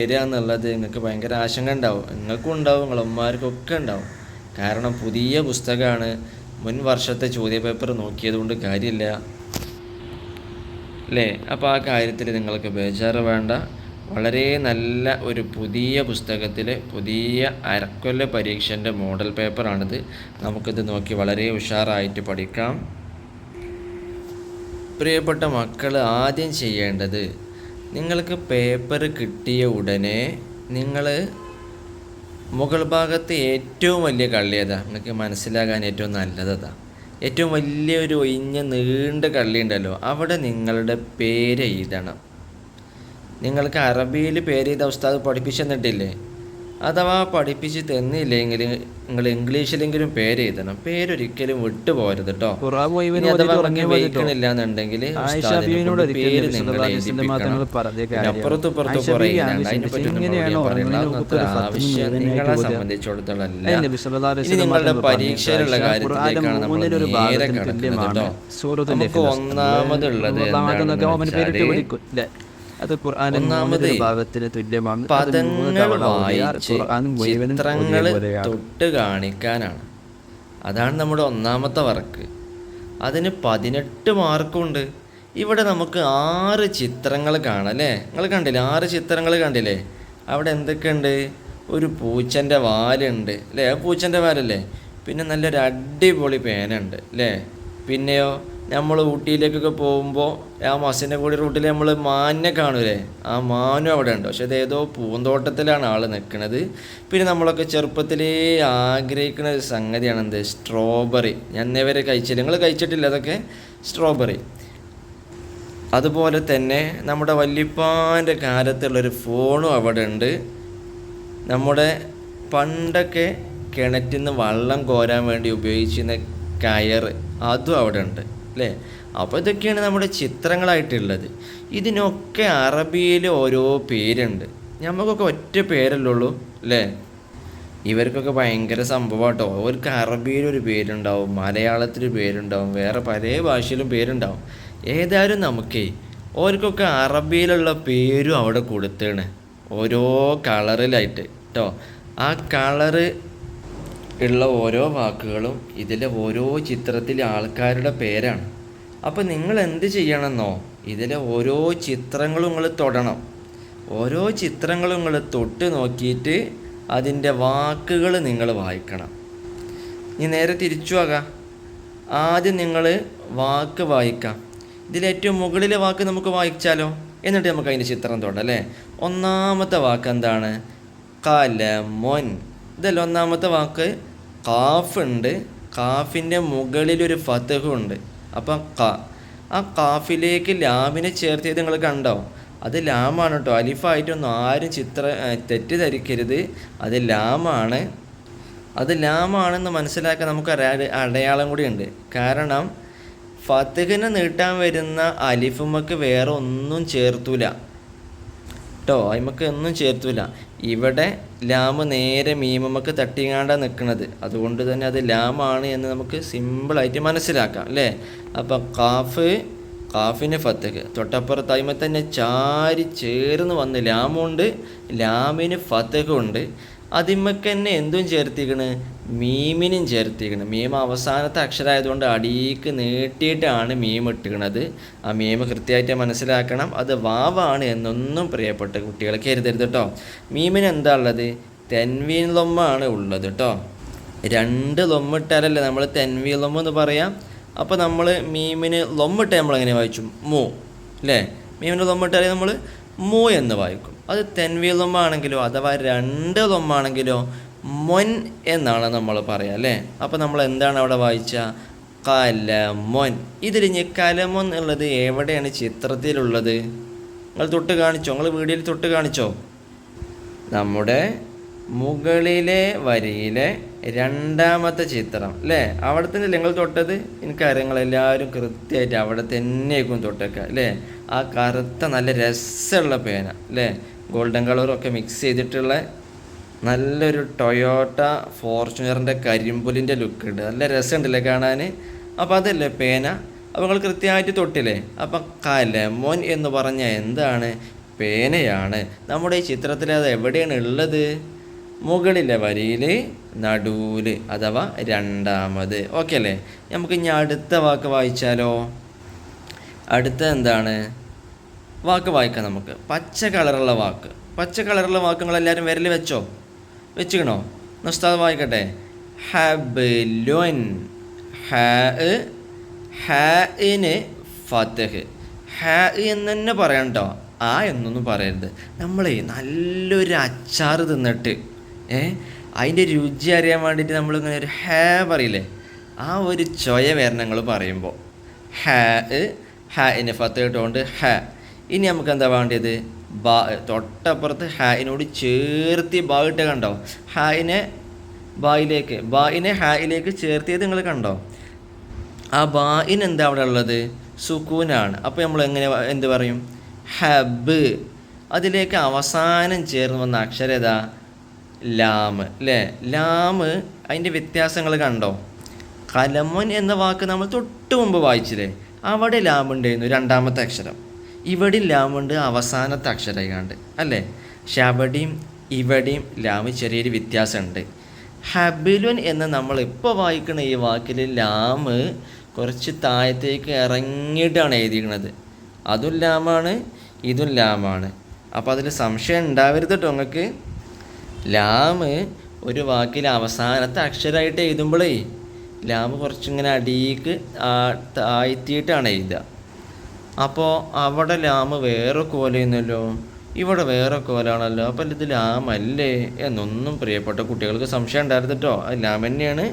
വരിക എന്നുള്ളത് നിങ്ങൾക്ക് ഭയങ്കര ആശങ്ക ഉണ്ടാവും. നിങ്ങൾക്കും ഉണ്ടാവും, നിങ്ങളമ്മമാർക്കൊക്കെ ഉണ്ടാവും. കാരണം പുതിയ പുസ്തകമാണ്. മുൻ വർഷത്തെ ചോദ്യപേപ്പർ നോക്കിയത് കൊണ്ട് കാര്യമില്ല അല്ലേ? അപ്പോൾ ആ കാര്യത്തിൽ നിങ്ങൾക്ക് ബേജാറ് വേണ്ട. വളരെ നല്ല ഒരു പുതിയ പുസ്തകത്തിൽ പുതിയ അരക്കൊല്ല പരീക്ഷൻ്റെ മോഡൽ പേപ്പറാണിത്. നമുക്കിത് നോക്കി വളരെ ഉഷാറായിട്ട് പഠിക്കാം. പ്രിയപ്പെട്ട മക്കൾ, ആദ്യം ചെയ്യേണ്ടത്, നിങ്ങൾക്ക് പേപ്പർ കിട്ടിയ ഉടനെ നിങ്ങൾ മുകൾ ഭാഗത്ത് ഏറ്റവും വലിയ കള്ളി ഏതാ, നിങ്ങൾക്ക് മനസ്സിലാകാൻ ഏറ്റവും നല്ലതാ, ഏറ്റവും വലിയൊരു ഒഴിഞ്ഞ നീണ്ട കള്ളി ഉണ്ടല്ലോ, അവിടെ നിങ്ങളുടെ പേര് എഴുതണം. നിങ്ങൾക്ക് അറബിയിൽ പേര് ചെയ്ത ഉസ്താദ് പഠിപ്പിച്ചു തന്നിട്ടില്ലേ? അഥവാ പഠിപ്പിച്ച് തന്നില്ലെങ്കിൽ നിങ്ങൾ ഇംഗ്ലീഷിലെങ്കിലും പേര് എഴുതണം. പേരൊരിക്കലും വിട്ടു പോരുത് കേട്ടോ. അഥവാ നിങ്ങൾക്ക് വഹിക്കണില്ല എന്നുണ്ടെങ്കിൽ പേര് നിങ്ങൾ അപ്പുറത്തും ഇപ്പുറത്തും കുറേ അതിനെപ്പറ്റി ആവശ്യം നിങ്ങളെ സംബന്ധിച്ചിടത്തോളം അല്ല. ഇനി നിങ്ങളുടെ പരീക്ഷയിലുള്ള കാര്യത്തിലേക്കാണ് നമ്മൾ നേരെ കിടക്കുന്നത് കേട്ടോ. നമുക്ക് ഒന്നാമതുള്ളത് എന്താണെന്ന് അത് ഖുർആനിന്റെ ഭാഗത്തിന് തുല്യമാണ്. പദങ്ങൾ വായിച്ച് ചിത്രങ്ങൾ തൊട്ട് കാണിക്കാനാണ്. അതാണ് നമ്മുടെ ഒന്നാമത്തെ വർക്ക്. അതിന് 18 മാർക്കുണ്ട്. ഇവിടെ നമുക്ക് 6 ചിത്രങ്ങൾ കാണാം അല്ലേ? നിങ്ങൾ കണ്ടില്ലേ? 6 ചിത്രങ്ങൾ കണ്ടില്ലേ? അവിടെ എന്തൊക്കെയുണ്ട്? ഒരു പൂച്ചൻ്റെ വാലുണ്ട് അല്ലേ? പൂച്ചൻ്റെ വാലല്ലേ? പിന്നെ നല്ലൊരു അടിപൊളി പേനുണ്ട് അല്ലേ? പിന്നെയോ നമ്മൾ ഊട്ടിയിലേക്കൊക്കെ പോകുമ്പോൾ ആ മസിനഗുഡി റൂട്ടിൽ നമ്മൾ മാനിനെ കാണൂലേ? ആ മാനും അവിടെ ഉണ്ട്. പക്ഷെ അതേതോ പൂന്തോട്ടത്തിലാണ് ആൾ നിൽക്കുന്നത്. പിന്നെ നമ്മളൊക്കെ ചെറുപ്പത്തിലേ ആഗ്രഹിക്കുന്ന ഒരു സംഗതിയാണ് എന്ത്? സ്ട്രോബെറി. ഞാൻ ഇന്നേവരെ കഴിച്ചില്ല. നിങ്ങൾ കഴിച്ചിട്ടില്ല അതൊക്കെ? സ്ട്രോബെറി. അതുപോലെ തന്നെ നമ്മുടെ വല്യപ്പാൻ്റെ കാലത്തുള്ളൊരു ഫോണും അവിടെ ഉണ്ട്. നമ്മുടെ പണ്ടൊക്കെ കിണറ്റിൽ നിന്ന് വെള്ളം കോരാൻ വേണ്ടി ഉപയോഗിച്ചിരുന്ന കയറ്, അതും അവിടെ ഉണ്ട് അല്ലേ? അപ്പോൾ ഇതൊക്കെയാണ് നമ്മുടെ ചിത്രങ്ങളായിട്ടുള്ളത്. ഇതിനൊക്കെ അറബിയിൽ ഓരോ പേരുണ്ട്. നമുക്കൊക്കെ ഒറ്റ പേരല്ലേ ഉള്ളൂ അല്ലേ? ഇവർക്കൊക്കെ ഭയങ്കര സംഭവമാട്ടോ. അവർക്ക് അറബിയിലൊരു പേരുണ്ടാവും, മലയാളത്തിൽ പേരുണ്ടാവും, വേറെ പല ഭാഷയിലും പേരുണ്ടാവും. ഏതായാലും നമുക്കേ ഓർക്കൊക്കെ അറബിയിലുള്ള പേരും അവിടെ കൊടുത്തേണ്, ഓരോ കളറിലായിട്ട് കേട്ടോ. ആ കളറ് ഉള്ള ഓരോ വാക്കുകളും ഇതിലെ ഓരോ ചിത്രത്തിലെ ആൾക്കാരുടെ പേരാണ്. അപ്പോൾ നിങ്ങൾ എന്ത് ചെയ്യണമെന്നോ, ഇതിലെ ഓരോ ചിത്രങ്ങളും നിങ്ങൾ തൊടണം. ഓരോ ചിത്രങ്ങളും നിങ്ങൾ തൊട്ട് നോക്കിയിട്ട് അതിൻ്റെ വാക്കുകൾ നിങ്ങൾ വായിക്കണം. ഇനി നേരെ തിരിച്ചു ആകാം. ആദ്യം നിങ്ങൾ വാക്ക് വായിക്കാം. ഇതിലേറ്റവും മുകളിലെ വാക്ക് നമുക്ക് വായിച്ചാലോ? എന്നിട്ട് നമുക്ക് അതിൻ്റെ ചിത്രം തൊടാം അല്ലേ? ഒന്നാമത്തെ വാക്ക് എന്താണ്? കലമൊൻ. ഇതല്ല ഒന്നാമത്തെ വാക്ക്. കാഫ് ഉണ്ട്. കാഫിൻ്റെ മുകളിലൊരു ഫതഹുണ്ട്. അപ്പം ആ കാഫിലേക്ക് ലാമിനെ ചേർത്തിയത് നിങ്ങൾ കണ്ടോ? അത് ലാമാണ് കേട്ടോ. അലിഫായിട്ടൊന്നും ആരും തെറ്റിദ്ധരിക്കരുത്. അത് ലാമാണ്. അത് ലാമാണെന്ന് മനസ്സിലാക്കാൻ നമുക്ക് അടയാളം കൂടി ഉണ്ട്. കാരണം ഫതഹിനെ നീട്ടാൻ വരുന്ന അലിഫുമ്മക്ക് വേറെ ഒന്നും ചേർത്തൂല കേട്ടോ. അതിമക്ക് ഒന്നും ചേർത്തൂല. ഇവിടെ ലാമ് നേരെ മീമമ്മക്ക് തട്ടിങ്ങാണ്ടാണ് നിൽക്കുന്നത്. അതുകൊണ്ട് തന്നെ അത് ലാമാണ് എന്ന് നമുക്ക് സിമ്പിളായിട്ട് മനസ്സിലാക്കാം അല്ലേ? അപ്പം കാഫിന് ഫത്തഹ് തൊട്ടപ്പുറത്ത് അതിമ തന്നെ ചാരി ചേർന്ന് വന്ന് ലാമുണ്ട്, ലാമിന് ഫത്തഹുണ്ട്. അതിമക്ക് തന്നെ എന്തും ചേർത്തിക്കണ്? മീമിനും ചേർത്തിക്കണ്. മീം അവസാനത്തെ അക്ഷരമായതുകൊണ്ട് അടിയിക്ക് നീട്ടിയിട്ടാണ് മീം ഇട്ടിക്കണത്. ആ മീം കൃത്യമായിട്ട് മനസ്സിലാക്കണം. അത് വാവാണ് എന്നൊന്നും പ്രിയപ്പെട്ട കുട്ടികൾ കരുതരുത് കേട്ടോ. മീമിന് എന്താ ഉള്ളത്? തെൻവീൻ ലൊമ്മാണ് ഉള്ളത് കേട്ടോ. 2 ലൊമ്മിട്ടാലല്ലേ നമ്മൾ തെൻവീൻ ലൊമ്മ എന്ന് പറയാം. അപ്പോൾ നമ്മൾ മീമിന് ലൊമ്മിട്ട് നമ്മളെങ്ങനെ വായിച്ചു? മൂ അല്ലേ? മീമിന് ലൊമ്മിട്ടാലേ നമ്മൾ മൂ എന്ന് വായിക്കും. അത് തെൻവീൻ ലൊമ്മാണെങ്കിലോ അഥവാ 2 ലൊമ്മാണെങ്കിലോ മൊൻ എന്നാണ് നമ്മൾ പറയുക അല്ലേ? അപ്പോൾ നമ്മൾ എന്താണ് അവിടെ വായിച്ച? കലമൊൻ. ഇതിലിഞ്ഞ് കലമൊൻ ഉള്ളത് എവിടെയാണ് ചിത്രത്തിലുള്ളത്? നിങ്ങൾ തൊട്ട് കാണിച്ചോ? നിങ്ങൾ വീഡിയോയിൽ തൊട്ട് കാണിച്ചോ? നമ്മുടെ മുകളിലെ വരിയിലെ 2ാമത്തെ ചിത്രം അല്ലേ? അവിടെ തന്നെ നിങ്ങൾ തൊട്ടത്. എനിക്കറിയാം നിങ്ങളെല്ലാവരും കൃത്യമായിട്ട് അവിടെ തന്നെയായിരിക്കും തൊട്ടേക്കുക അല്ലേ? ആ കറുത്ത നല്ല രസമുള്ള പേന അല്ലേ? ഗോൾഡൻ കളറൊക്കെ മിക്സ് ചെയ്തിട്ടുള്ള നല്ലൊരു ടൊയോട്ട ഫോർച്യൂണറിൻ്റെ കരിമ്പുലിൻ്റെ ലുക്ക് ഉണ്ട്. നല്ല രസമുണ്ടല്ലേ കാണാൻ? അപ്പോൾ അതല്ലേ പേന. അപ്പോൾ നിങ്ങൾ കൃത്യമായിട്ട് തൊട്ടില്ലേ? അപ്പം കലമോൻ എന്ന് പറഞ്ഞാൽ എന്താണ്? പേനയാണ്. നമ്മുടെ ഈ ചിത്രത്തിൽ അത് എവിടെയാണ് ഉള്ളത്? മുകളിലെ വരിയിൽ നടുവിൽ, അഥവാ രണ്ടാമത്. ഓക്കെ അല്ലേ? നമുക്ക് ഇനി അടുത്ത വാക്ക് വായിച്ചാലോ? അടുത്ത എന്താണ് വാക്ക് വായിക്കാം നമുക്ക്. പച്ച കളറുള്ള വാക്ക്. പച്ച കളറുള്ള വാക്കുകളെല്ലാവരും വിരൽ വെച്ചിക്കണോ? ഉസ്താദ് വായിക്കട്ടെ. ഹബ്ലുൻ. ഹാഇന് ഫത്ഹ്. ഹാ എന്ന് തന്നെ പറയണം കേട്ടോ, ആ എന്നൊന്നും പറയരുത്. നമ്മളെ നല്ലൊരു അച്ചാർ തിന്നിട്ട് അതിൻ്റെ രുചി അറിയാൻ വേണ്ടിയിട്ട് നമ്മളിങ്ങനെ ഒരു ഹാ പറയില്ലേ, ആ ഒരു ചൊയ വരണം ഞങ്ങൾ പറയുമ്പോൾ. ഹാഇന് ഫത്ഹ് ഇട്ടുകൊണ്ട് ഹാ. ഇനി നമുക്ക് എന്താ വേണ്ടത്? ബാ. തൊട്ടപ്പുറത്ത് ഹായിനോട് ചേർത്തി ബാ ഇട്ട് കണ്ടോ? ഹായിനെ ഹായിലേക്ക് ചേർത്തിയത് നിങ്ങൾ കണ്ടോ? ആ ബായിന് എന്താ അവിടെ ഉള്ളത്? സുക്കൂനാണ്. അപ്പോൾ നമ്മൾ എന്ത് പറയും? ഹബ്. അതിലേക്ക് അവസാനം ചേർന്ന് വന്ന അക്ഷരം ഏതാ? ലാമ് അല്ലേ? ലാമ്. അതിൻ്റെ വ്യത്യാസങ്ങൾ കണ്ടോ? കലമൻ എന്ന വാക്ക് നമ്മൾ തൊട്ട് മുമ്പ് വായിച്ചില്ലേ? അവിടെ ലാമുണ്ടായിരുന്നു, രണ്ടാമത്തെ അക്ഷരം. ഇവിടെ ലാമുണ്ട്, അവസാനത്തെ അക്ഷരമായിക്കാണ്ട് അല്ലേ? പക്ഷെ അവിടെയും ഇവിടെയും ലാമ് ചെറിയൊരു വ്യത്യാസമുണ്ട്. ഹബിലുൻ എന്ന് നമ്മൾ ഇപ്പോൾ വായിക്കുന്ന ഈ വാക്കിൽ ലാമ് കുറച്ച് താഴത്തേക്ക് ഇറങ്ങിയിട്ടാണ് എഴുതിയിരിക്കുന്നത്. അതും ലാമാണ്, ഇതും ലാമാണ്. അപ്പോൾ അതിൽ സംശയം ഉണ്ടാവരുത് കേട്ടോ നിങ്ങൾക്ക്. ലാമ് ഒരു വാക്കിൽ അവസാനത്തെ അക്ഷരമായിട്ട് എഴുതുമ്പോഴേ ലാമ് കുറച്ചിങ്ങനെ അടിയിക്ക് താഴ്ത്തിയിട്ടാണ് എഴുതുക. അപ്പോൾ അവിടെ ലാമ് വേറെ കോലയുന്നല്ലോ, ഇവിടെ വേറെ കോലാണല്ലോ, അപ്പോൾ ഇത് ലാമല്ലേ എന്നൊന്നും പ്രിയപ്പെട്ട കുട്ടികൾക്ക് സംശയം ഉണ്ടായിരുന്നു കേട്ടോ. അത് ലാം തന്നെയാണ്.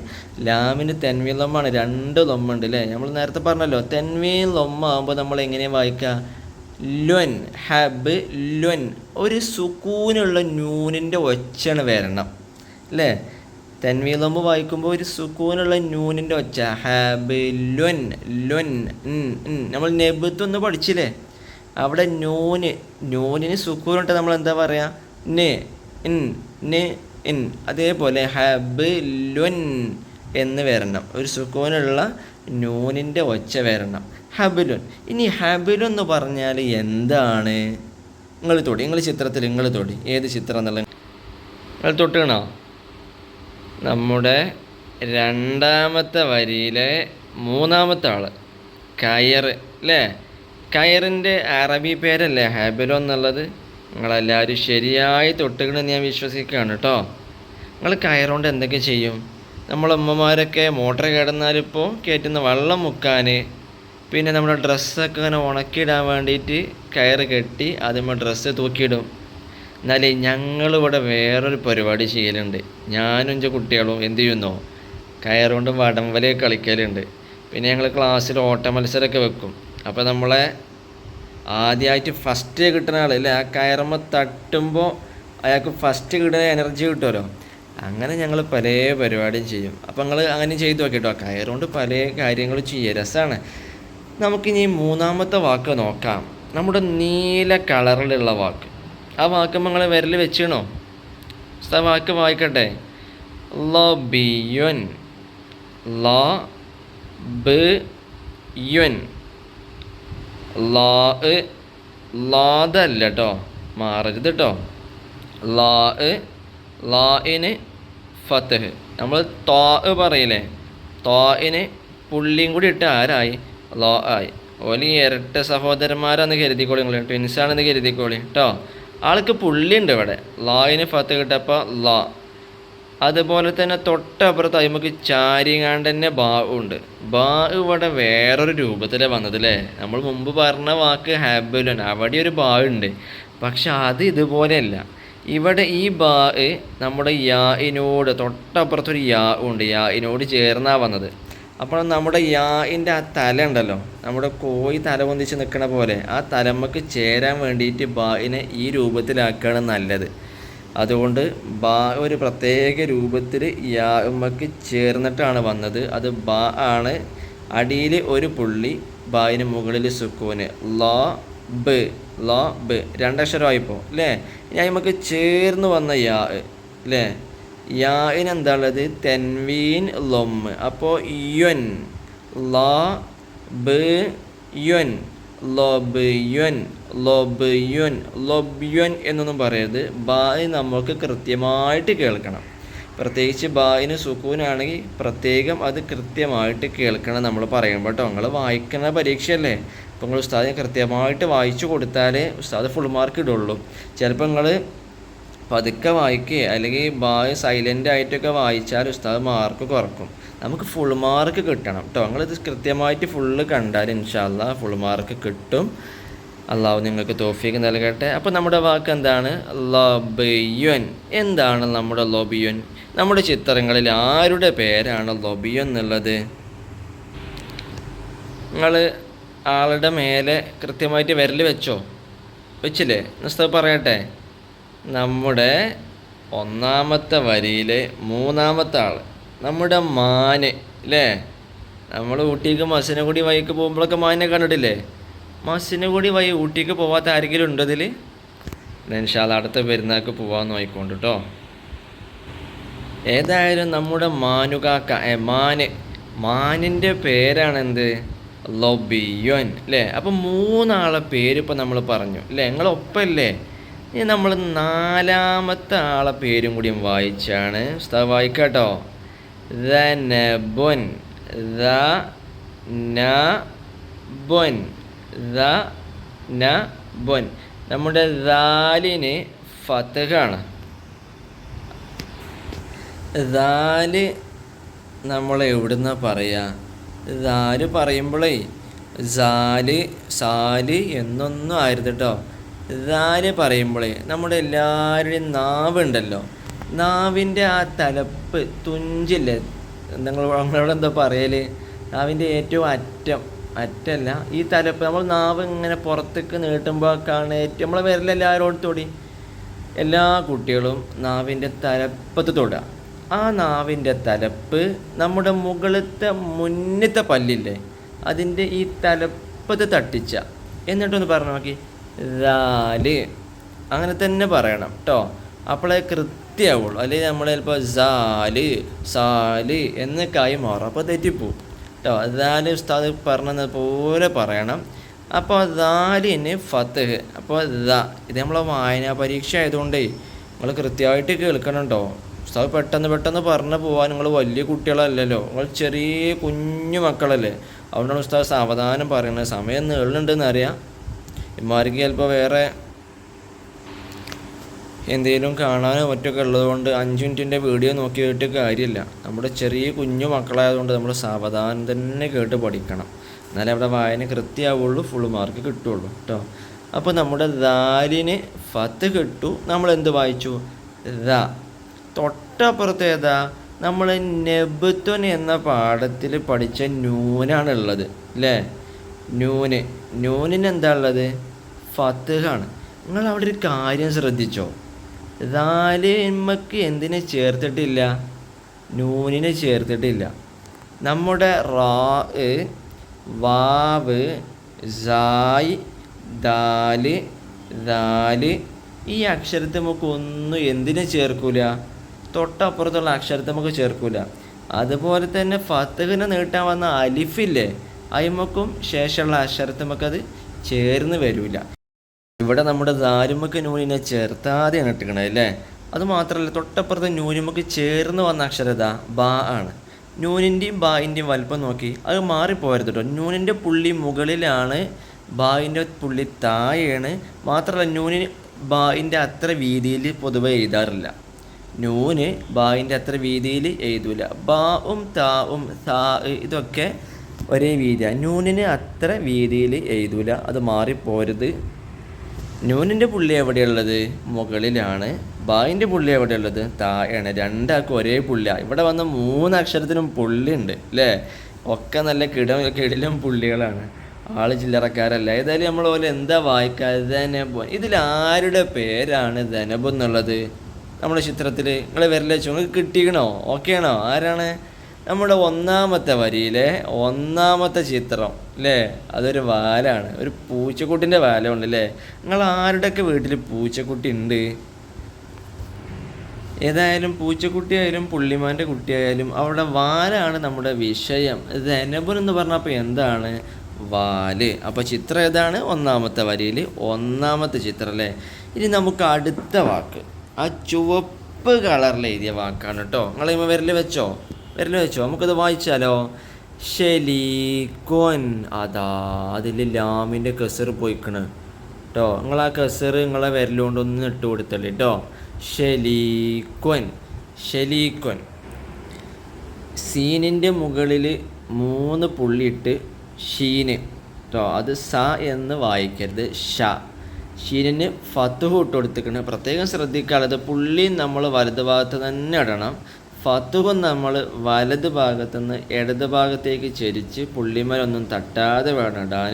ലാമിന് തെൻവീൽ ലൊമ്മാണ്, 2 ലൊമ്മുണ്ട് അല്ലേ? നമ്മൾ നേരത്തെ പറഞ്ഞല്ലോ, തെൻവീൽ ലൊമ്മാകുമ്പോൾ നമ്മൾ എങ്ങനെയാണ് വായിക്കുക? ലുൻ. ഹബ് ലുൻ. ഒരു സുക്കൂനുള്ള നൂനിൻ്റെ ഒച്ചയാണ് വരണം അല്ലേ? തെൻവീൽ ലൊമ്പ് വായിക്കുമ്പോൾ ഒരു സുക്കൂനുള്ള നൂനിൻ്റെ ഒച്ച. ഹബ് ലുൻ. ലുൻ. നമ്മൾ നെബത്തൊന്ന് പഠിച്ചില്ലേ? അവിടെ നൂനിന് സുക്കൂനിട്ട് നമ്മൾ എന്താ പറയുക? ഇൻ. അതേപോലെ ഹബ് ലുൻ എന്ന് വരണം, ഒരു സുക്കൂനുള്ള നൂനിൻ്റെ ഒച്ച വരണം. ഹബിലുൻ. ഇനി ഹബിലുൻ എന്ന് പറഞ്ഞാൽ എന്താണ്? നിങ്ങൾ ചിത്രത്തിൽ ഏത് ചിത്രം എന്നുള്ള നിങ്ങൾ തൊട്ടുകണോ? നമ്മുടെ രണ്ടാമത്തെ വരിയിലെ 3-ാമത്തെ ആൾ, കയറ് അല്ലേ? കയറിൻ്റെ അറബി പേരല്ലേ ഹാബിലോ എന്നുള്ളത്? നിങ്ങളെല്ലാവരും ശരിയായി തൊട്ടുകണമെന്ന് ഞാൻ വിശ്വസിക്കുകയാണ് കേട്ടോ. നിങ്ങൾ കയറുകൊണ്ട് എന്തൊക്കെ ചെയ്യും? നമ്മളമ്മമാരൊക്കെ മോട്ടർ കിടന്നാലിപ്പോൾ കയറ്റുന്ന വെള്ളം മുക്കാൻ, പിന്നെ നമ്മുടെ ഡ്രസ്സൊക്കെ ഇങ്ങനെ ഉണക്കിയിടാൻ വേണ്ടിയിട്ട് കയറ് കെട്ടി അതുമ്പോൾ ഡ്രസ്സ് തൂക്കിയിടും. എന്നാലേ ഞങ്ങളിവിടെ വേറൊരു പരിപാടി ചെയ്യലുണ്ട്. ഞാനും എൻ്റെ കുട്ടികളും എന്ത് ചെയ്യുന്നോ, കയറുകൊണ്ട് വടംവലിയൊക്കെ കളിക്കലുണ്ട്. പിന്നെ ഞങ്ങൾ ക്ലാസ്സിൽ ഓട്ട മത്സരമൊക്കെ വെക്കും. അപ്പോൾ നമ്മളെ ആദ്യമായിട്ട് ഫസ്റ്റ് കിട്ടുന്ന ആളല്ലേ, ആ കയറുമ്പോൾ തട്ടുമ്പോൾ അയാൾക്ക് ഫസ്റ്റ് കിട്ടുന്ന എനർജി കിട്ടുമല്ലോ. അങ്ങനെ ഞങ്ങൾ പല പരിപാടിയും ചെയ്യും. അപ്പോൾ നിങ്ങൾ അങ്ങനെ ചെയ്ത് നോക്കിട്ടോ. കയറുകൊണ്ട് പല കാര്യങ്ങളും ചെയ്യുക, രസമാണ്. നമുക്കിനി 3-ാമത്തെ വാക്ക് നോക്കാം. നമ്മുടെ നീല കളറിലുള്ള വാക്ക്. ആ വാക്ക് നിങ്ങൾ വിരൽ വെച്ചിണോ? ആ വാക്ക് വായിക്കട്ടെ. ലബിയുൻ. ലബിയുൻ. ലാദല്ല കേട്ടോ, മാറരുത് കേട്ടോ. ലാഇന് ഫത്ഹ്. നമ്മൾ ത്വാ പറയില്ലേ, ത്വാഇന് പുള്ളിയും കൂടി ഇട്ട് ആരായി? ലാ ആയി. ഓലി ഇരട്ട സഹോദരന്മാരാന്ന് കരുതിക്കോളി, നിങ്ങൾ ട്വിൻസാണെന്ന് കരുതിക്കോളി കേട്ടോ. ആൾക്ക് പുള്ളിയുണ്ട് ഇവിടെ. ലായിന് ഫത്ത് കിട്ടപ്പോൾ ലാ. അതുപോലെ തന്നെ തൊട്ടപ്പുറത്ത് നമുക്ക് ചാരിങ്ങാണ്ട് തന്നെ ബാ ഉണ്ട്. ബാ ഇവിടെ വേറൊരു രൂപത്തിലാണ് വന്നത് അല്ലേ? നമ്മൾ മുമ്പ് പറഞ്ഞ വാക്ക് ഹാബുലൻ, അവിടെ ഒരു ബാ ഉണ്ട്. പക്ഷെ അത് ഇതുപോലെയല്ല. ഇവിടെ ഈ ബാ നമ്മുടെ യാഇനോട് തൊട്ടപ്പുറത്തൊരു യാ ഉണ്ട്, യാഇനോട് ചേർന്നാണ് വന്നത്. അപ്പോൾ നമ്മുടെ യാഇൻ്റെ ആ തല ഉണ്ടല്ലോ, നമ്മുടെ കോഴി തല പൊന്തിച്ച് നിൽക്കണ പോലെ ആ തലമ്മക്ക് ചേരാൻ വേണ്ടിയിട്ട് ബായിനെ ഈ രൂപത്തിലാക്കുകയാണ് നല്ലത്. അതുകൊണ്ട് ബാ ഒരു പ്രത്യേക രൂപത്തിൽ യാമ്മക്ക് ചേർന്നിട്ടാണ് വന്നത്. അത് ബാ ആണ്. അടിയിൽ ഒരു പുള്ളി, ബായിന് മുകളിൽ സുക്കൂന്. ലാ ബ്. 2 അക്ഷരമായിപ്പോൾ അല്ലേ? ഇനി നമുക്ക് ചേർന്ന് വന്ന യാ അല്ലേ? യാഇന് എന്താ ഉള്ളത്? തെൻവീൻ ലൊമ്മ്. അപ്പോൾ യുൻ. ലാ ബ് യുൻ. ലൊബിയുൻ, ലൊബിയുൻ, ലൊബിയുൻ എന്നൊന്നും പറയരുത്. ബായ് നമുക്ക് കൃത്യമായിട്ട് കേൾക്കണം. പ്രത്യേകിച്ച് ബായിന് സുക്കൂനാണെങ്കിൽ പ്രത്യേകം അത് കൃത്യമായിട്ട് കേൾക്കണം നമ്മൾ പറയുമ്പോൾ കേട്ടോ. നിങ്ങൾ വായിക്കുന്ന പരീക്ഷയല്ലേ, അപ്പോൾ നിങ്ങൾ ഉസ്താദിനെ കൃത്യമായിട്ട് വായിച്ചു കൊടുത്താലേ ഉസ്താദ് ഫുൾ മാർക്ക് ഇടുള്ളൂ. ചിലപ്പോൾ നിങ്ങൾ പതുക്കെ വായിക്കുക അല്ലെങ്കിൽ ബായ് സൈലൻ്റ് ആയിട്ടൊക്കെ വായിച്ചാൽ ഉസ്താദ് മാർക്ക് കുറക്കും. നമുക്ക് ഫുൾ മാർക്ക് കിട്ടണം കേട്ടോ. നിങ്ങളിത് കൃത്യമായിട്ട് ഫുള്ള് കണ്ടാൽ ഇൻഷാ അല്ലാഹ് ഫുൾ മാർക്ക് കിട്ടും. അള്ളാഹു നിങ്ങൾക്ക് തൗഫീഖ് നൽകട്ടെ. അപ്പോൾ നമ്മുടെ വാക്ക് എന്താണ്? ലൊബിയുൻ. എന്താണ് നമ്മുടെ ലൊബിയുൻ? നമ്മുടെ ചിത്രങ്ങളിൽ ആരുടെ പേരാണ് ലൊബിയുൻ എന്നുള്ളത്? നിങ്ങൾ ആളുടെ മേലെ കൃത്യമായിട്ട് വിരൽ വെച്ചോ? വെച്ചില്ലേ? ഉസ്താദ് പറയട്ടെ. നമ്മുടെ ഒന്നാമത്തെ വരിയിലെ മൂന്നാമത്തെ ആൾ നമ്മുടെ മാന് അല്ലേ? നമ്മൾ ഊട്ടിക്ക് മസിനഗുഡി വഴിക്ക് പോകുമ്പോഴൊക്കെ മാനിനെ കണ്ടിട്ടില്ലേ? മസിനഗുഡി വഴി ഊട്ടിക്ക് പോവാത്ത ആരെങ്കിലും ഉണ്ടോ ഇതിൽ? ഇൻഷാ അല്ലാഹ് അടുത്ത പെരുന്നാൾക്ക് പോകാമെന്ന് നോക്കിക്കൊണ്ട് കേട്ടോ. ഏതായാലും നമ്മുടെ മാനുകാക്ക മാനിൻ്റെ പേരാണെന്ത്? ലൊബിയുൻ അല്ലേ? അപ്പം മൂന്നാളെ പേര് ഇപ്പം നമ്മൾ പറഞ്ഞു അല്ലേ? നിങ്ങളൊപ്പല്ലേ? ഇനി നമ്മൾ നാലാമത്തെ ആളെ പേരും കൂടിയും വായിച്ചാണ് ഉസ്താദ് വായിക്കാട്ടോ. ദനബുൻ, ദനബുൻ, ദനബുൻ. നമ്മുടെ ദാലിന് ഫത്ഹാണ്. ദാല് നമ്മൾ എവിടുന്ന പറയുക? ദാല് പറയുമ്പോഴേ സാല് എന്നൊന്നും ആയിരുന്നു കേട്ടോ. ദാല് പറയുമ്പോഴേ നമ്മുടെ എല്ലാവരുടെയും നാവുണ്ടല്ലോ, നാവിൻ്റെ ആ തലപ്പ് തുഞ്ചില്ലേ, നിങ്ങളോട് എന്താ പറയൽ? നാവിൻ്റെ ഏറ്റവും അറ്റല്ല ഈ തലപ്പ്. നമ്മൾ നാവ് ഇങ്ങനെ പുറത്തേക്ക് നീട്ടുമ്പോഴൊക്കെയാണ് ഏറ്റവും നമ്മളെ വിരലെല്ലാവരോടും തൊടി. എല്ലാ കുട്ടികളും നാവിൻ്റെ തലപ്പത്ത് തൊടുക. ആ നാവിൻ്റെ തലപ്പ് നമ്മുടെ മുന്നത്തെ പല്ലില്ലേ, അതിൻ്റെ ഈ തലപ്പത്ത് തട്ടിച്ച. എന്നിട്ടൊന്ന് പറഞ്ഞു നോക്കി, ദാല്. അങ്ങനെ തന്നെ പറയണം കേട്ടോ, അപ്പോഴേ കൃത്യമാവുള്ളൂ. അല്ലെങ്കിൽ നമ്മൾ ചിലപ്പോൾ സാല് എന്നൊക്കെ ആയി മാറും, അപ്പോൾ തെറ്റിപ്പോവും കേട്ടോ. ദാല് ഉസ്താദ് പറഞ്ഞതുപോലെ പറയണം. അപ്പോൾ ദാലിന് ഫത്ഹ്. അപ്പോൾ ഇത് നമ്മളെ വായനാ പരീക്ഷ ആയതുകൊണ്ടേ നിങ്ങൾ കൃത്യമായിട്ട് കേൾക്കണം കേട്ടോ. ഉസ്താദ് പെട്ടെന്ന് പറഞ്ഞു പോകാൻ. നിങ്ങൾ വലിയ കുട്ടികളല്ലല്ലോ, നിങ്ങൾ ചെറിയ കുഞ്ഞു മക്കളല്ലേ. അതുകൊണ്ടാണ് ഉസ്താദ് സാവധാനം പറയുന്നത്. സമയം നീളുന്നുണ്ടെന്ന് അറിയാം. ഇമാർക്ക് ചിലപ്പോൾ വേറെ എന്തെങ്കിലും കാണാനോ മറ്റൊക്കെ ഉള്ളതുകൊണ്ട് 5 മിനിറ്റിൻ്റെ വീഡിയോ നോക്കിയിട്ട് കാര്യമില്ല. നമ്മുടെ ചെറിയ കുഞ്ഞു മക്കളായതുകൊണ്ട് നമ്മൾ സാവധാനം തന്നെ കേട്ട് പഠിക്കണം. എന്നാലേ അവിടെ വായന കൃത്യമാവുള്ളൂ, ഫുൾ മാർക്ക് കിട്ടുള്ളൂ കേട്ടോ. അപ്പോൾ നമ്മുടെ ദാലിന് ഫത്ത് കിട്ടു. നമ്മൾ എന്ത് വായിച്ചു? തൊട്ടപ്പുറത്ത് ഏതാ? നമ്മൾ നെബുത്തുൻ എന്ന പാഠത്തിൽ പഠിച്ച നൂനാണുള്ളത് അല്ലേ? നൂനിന് എന്താ ഉള്ളത്? ഫത്ഹാണ്. നിങ്ങൾ അവിടെ ഒരു കാര്യം ശ്രദ്ധിച്ചോ? ദാലിമക്ക് എന്തിനെ ചേർത്തിട്ടില്ല? നൂനിനെ ചേർത്തിട്ടില്ല. നമ്മുടെ റാ, വാവ്, സായ്, ദാല് ഈ അക്ഷരത്തെ നമുക്ക് ഒന്നും എന്തിനെ ചേർക്കൂല? തൊട്ടപ്പുറത്തുള്ള അക്ഷരത്തെ നമുക്ക് ചേർക്കൂല. അതുപോലെ തന്നെ ഫത്ഹിനെ നീട്ടാൻ വന്ന അലിഫില്ലേ, അയിമക്കും ശേഷമുള്ള അക്ഷരത്തെ നമുക്കത് ചേർന്ന് വരില്ല. ഇവിടെ നമ്മുടെ ദാലുമക്ക് നൂനിനെ ചേർത്താതെയാണ് ഇട്ടിക്കണത് അല്ലേ? അതുമാത്രമല്ല, തൊട്ടപ്പുറത്ത് നൂനുമക്ക് ചേർന്ന് വന്ന അക്ഷരത ബാ ആണ്. നൂനിൻ്റെയും ബായിൻ്റെയും വലുപ്പം നോക്കി, അത് മാറിപ്പോരുത് കേട്ടോ. നൂനിൻ്റെ പുള്ളി മുകളിലാണ്, ബായിൻ്റെ പുള്ളി താഴെയാണ്. മാത്രമല്ല നൂനിന് ബായിൻ്റെ അത്ര വീതിയിൽ പൊതുവെ എഴുതാറില്ല. നൂന് ബായിൻ്റെ അത്ര വീതിയിൽ എഴുതൂല. ബാവും താവും ഇതൊക്കെ ഒരേ വീതിയാണ്. നൂനിന് അത്ര വീതിയിൽ എഴുതൂല, അത് മാറിപ്പോരുത്. നൂനിൻ്റെ പുള്ളി എവിടെയുള്ളത്? മുകളിലാണ്. ബായിൻ്റെ പുള്ളി എവിടെയുള്ളത്? താഴെയാണ്. രണ്ടാൾക്കും ഒരേ പുള്ളിയാണ്. ഇവിടെ വന്ന 3 അക്ഷരത്തിനും പുള്ളി ഉണ്ട് അല്ലേ? ഒക്കെ നല്ല കിടിലും പുള്ളികളാണ്, ആള് ചില്ലറക്കാരല്ല. ഏതായാലും നമ്മൾ പോലെ എന്താ വായിക്കാതെ ദനബ്. ഇതിൽ ആരുടെ പേരാണ് ദനബ് എന്നുള്ളത്? നമ്മുടെ ചിത്രത്തിൽ നിങ്ങൾ വരല വെച്ചു, നിങ്ങൾക്ക് കിട്ടിക്കണോ? ഓക്കെ ആണോ? ആരാണ്? നമ്മുടെ ഒന്നാമത്തെ വരിയിലെ ഒന്നാമത്തെ ചിത്രം അല്ലേ? അതൊരു വാലാണ്, ഒരു പൂച്ചക്കുട്ടിൻ്റെ വാലമുണ്ട് അല്ലേ? നിങ്ങൾ ആരുടെയൊക്കെ വീട്ടിൽ പൂച്ചക്കുട്ടി ഉണ്ട്? ഏതായാലും പൂച്ചക്കുട്ടി ആയാലും പുള്ളിമാൻ്റെ കുട്ടിയായാലും അവിടെ വാലാണ് നമ്മുടെ വിഷയം. ദനബ് എന്ന് പറഞ്ഞപ്പോൾ എന്താണ്? വാല്. അപ്പോൾ ചിത്രം ഏതാണ്? ഒന്നാമത്തെ വരിയിൽ ഒന്നാമത്തെ ചിത്രം അല്ലേ. ഇനി നമുക്ക് അടുത്ത വാക്ക് ആ ചുവപ്പ് കളറിൽ എഴുതിയ വാക്കാണ് കേട്ടോ. നിങ്ങൾ വിരൽ വെച്ചോ, നമുക്കത് വായിച്ചാലോ. ഷെലീക്കൊൻ. അതാ അതിൽ ലാമിൻ്റെ കസർ പോയിക്കണ് കേട്ടോ. നിങ്ങൾ ആ കസർ നിങ്ങളെ വിരലുകൊണ്ട് ഒന്ന് ഇട്ട് കൊടുത്തല്ലേ കേട്ടോ. ഷെലീക്കൊൻ. സീനിൻ്റെ മുകളിൽ 3 പുള്ളിയിട്ട് ഷീന് കേട്ടോ. അത് സ എന്ന് വായിക്കരുത്, ഷ. ഷീനിന് ഫത്തുഹ് ഇട്ട് കൊടുത്തിരിക്കണം. പ്രത്യേകം ശ്രദ്ധിക്കാനുള്ളത് പുള്ളി നമ്മൾ വലത് ഭാഗത്ത് തന്നെ ഇടണം. ഫത്തുഹും നമ്മൾ വലത് ഭാഗത്തുനിന്ന് ഇടത് ഭാഗത്തേക്ക് ചരിച്ച് പുള്ളിമേലൊന്നും തട്ടാതെ വേണം ഇടാൻ.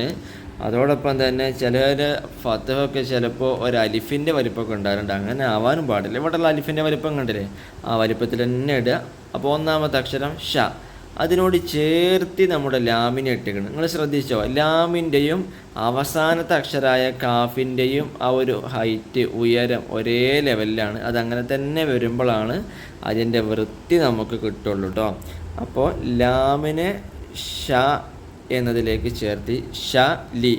അതോടൊപ്പം തന്നെ ചിലർ ഫത്തുഹൊക്കെ ചിലപ്പോൾ ഒരു അലിഫിൻ്റെ വലിപ്പമൊക്കെ ഉണ്ടാകാറുണ്ട്. അങ്ങനെ ആവാനും പാടില്ല. ഇവിടെയുള്ള അലിഫിൻ്റെ വലിപ്പം കണ്ടില്ലേ, ആ വലിപ്പത്തിൽ തന്നെ ഇടുക. അപ്പോൾ ഒന്നാമത്തെ അക്ഷരം ഷ. അതിനോട് ചേർത്തി നമ്മുടെ ലാമിനെ ഇട്ടിക്കണം. നിങ്ങൾ ശ്രദ്ധിച്ചോ, ലാമിൻ്റെയും അവസാനത്തെ അക്ഷരമായ കാഫിൻ്റെയും ആ ഒരു ഹൈറ്റ്, ഉയരം ഒരേ ലെവലിലാണ്. അതങ്ങനെ തന്നെ വരുമ്പോഴാണ് അതിൻ്റെ വൃത്തി നമുക്ക് കിട്ടുള്ളൂ കേട്ടോ. അപ്പോൾ ലാമിനെ ഷ എന്നതിലേക്ക് ചേർത്തി ഷ ലി.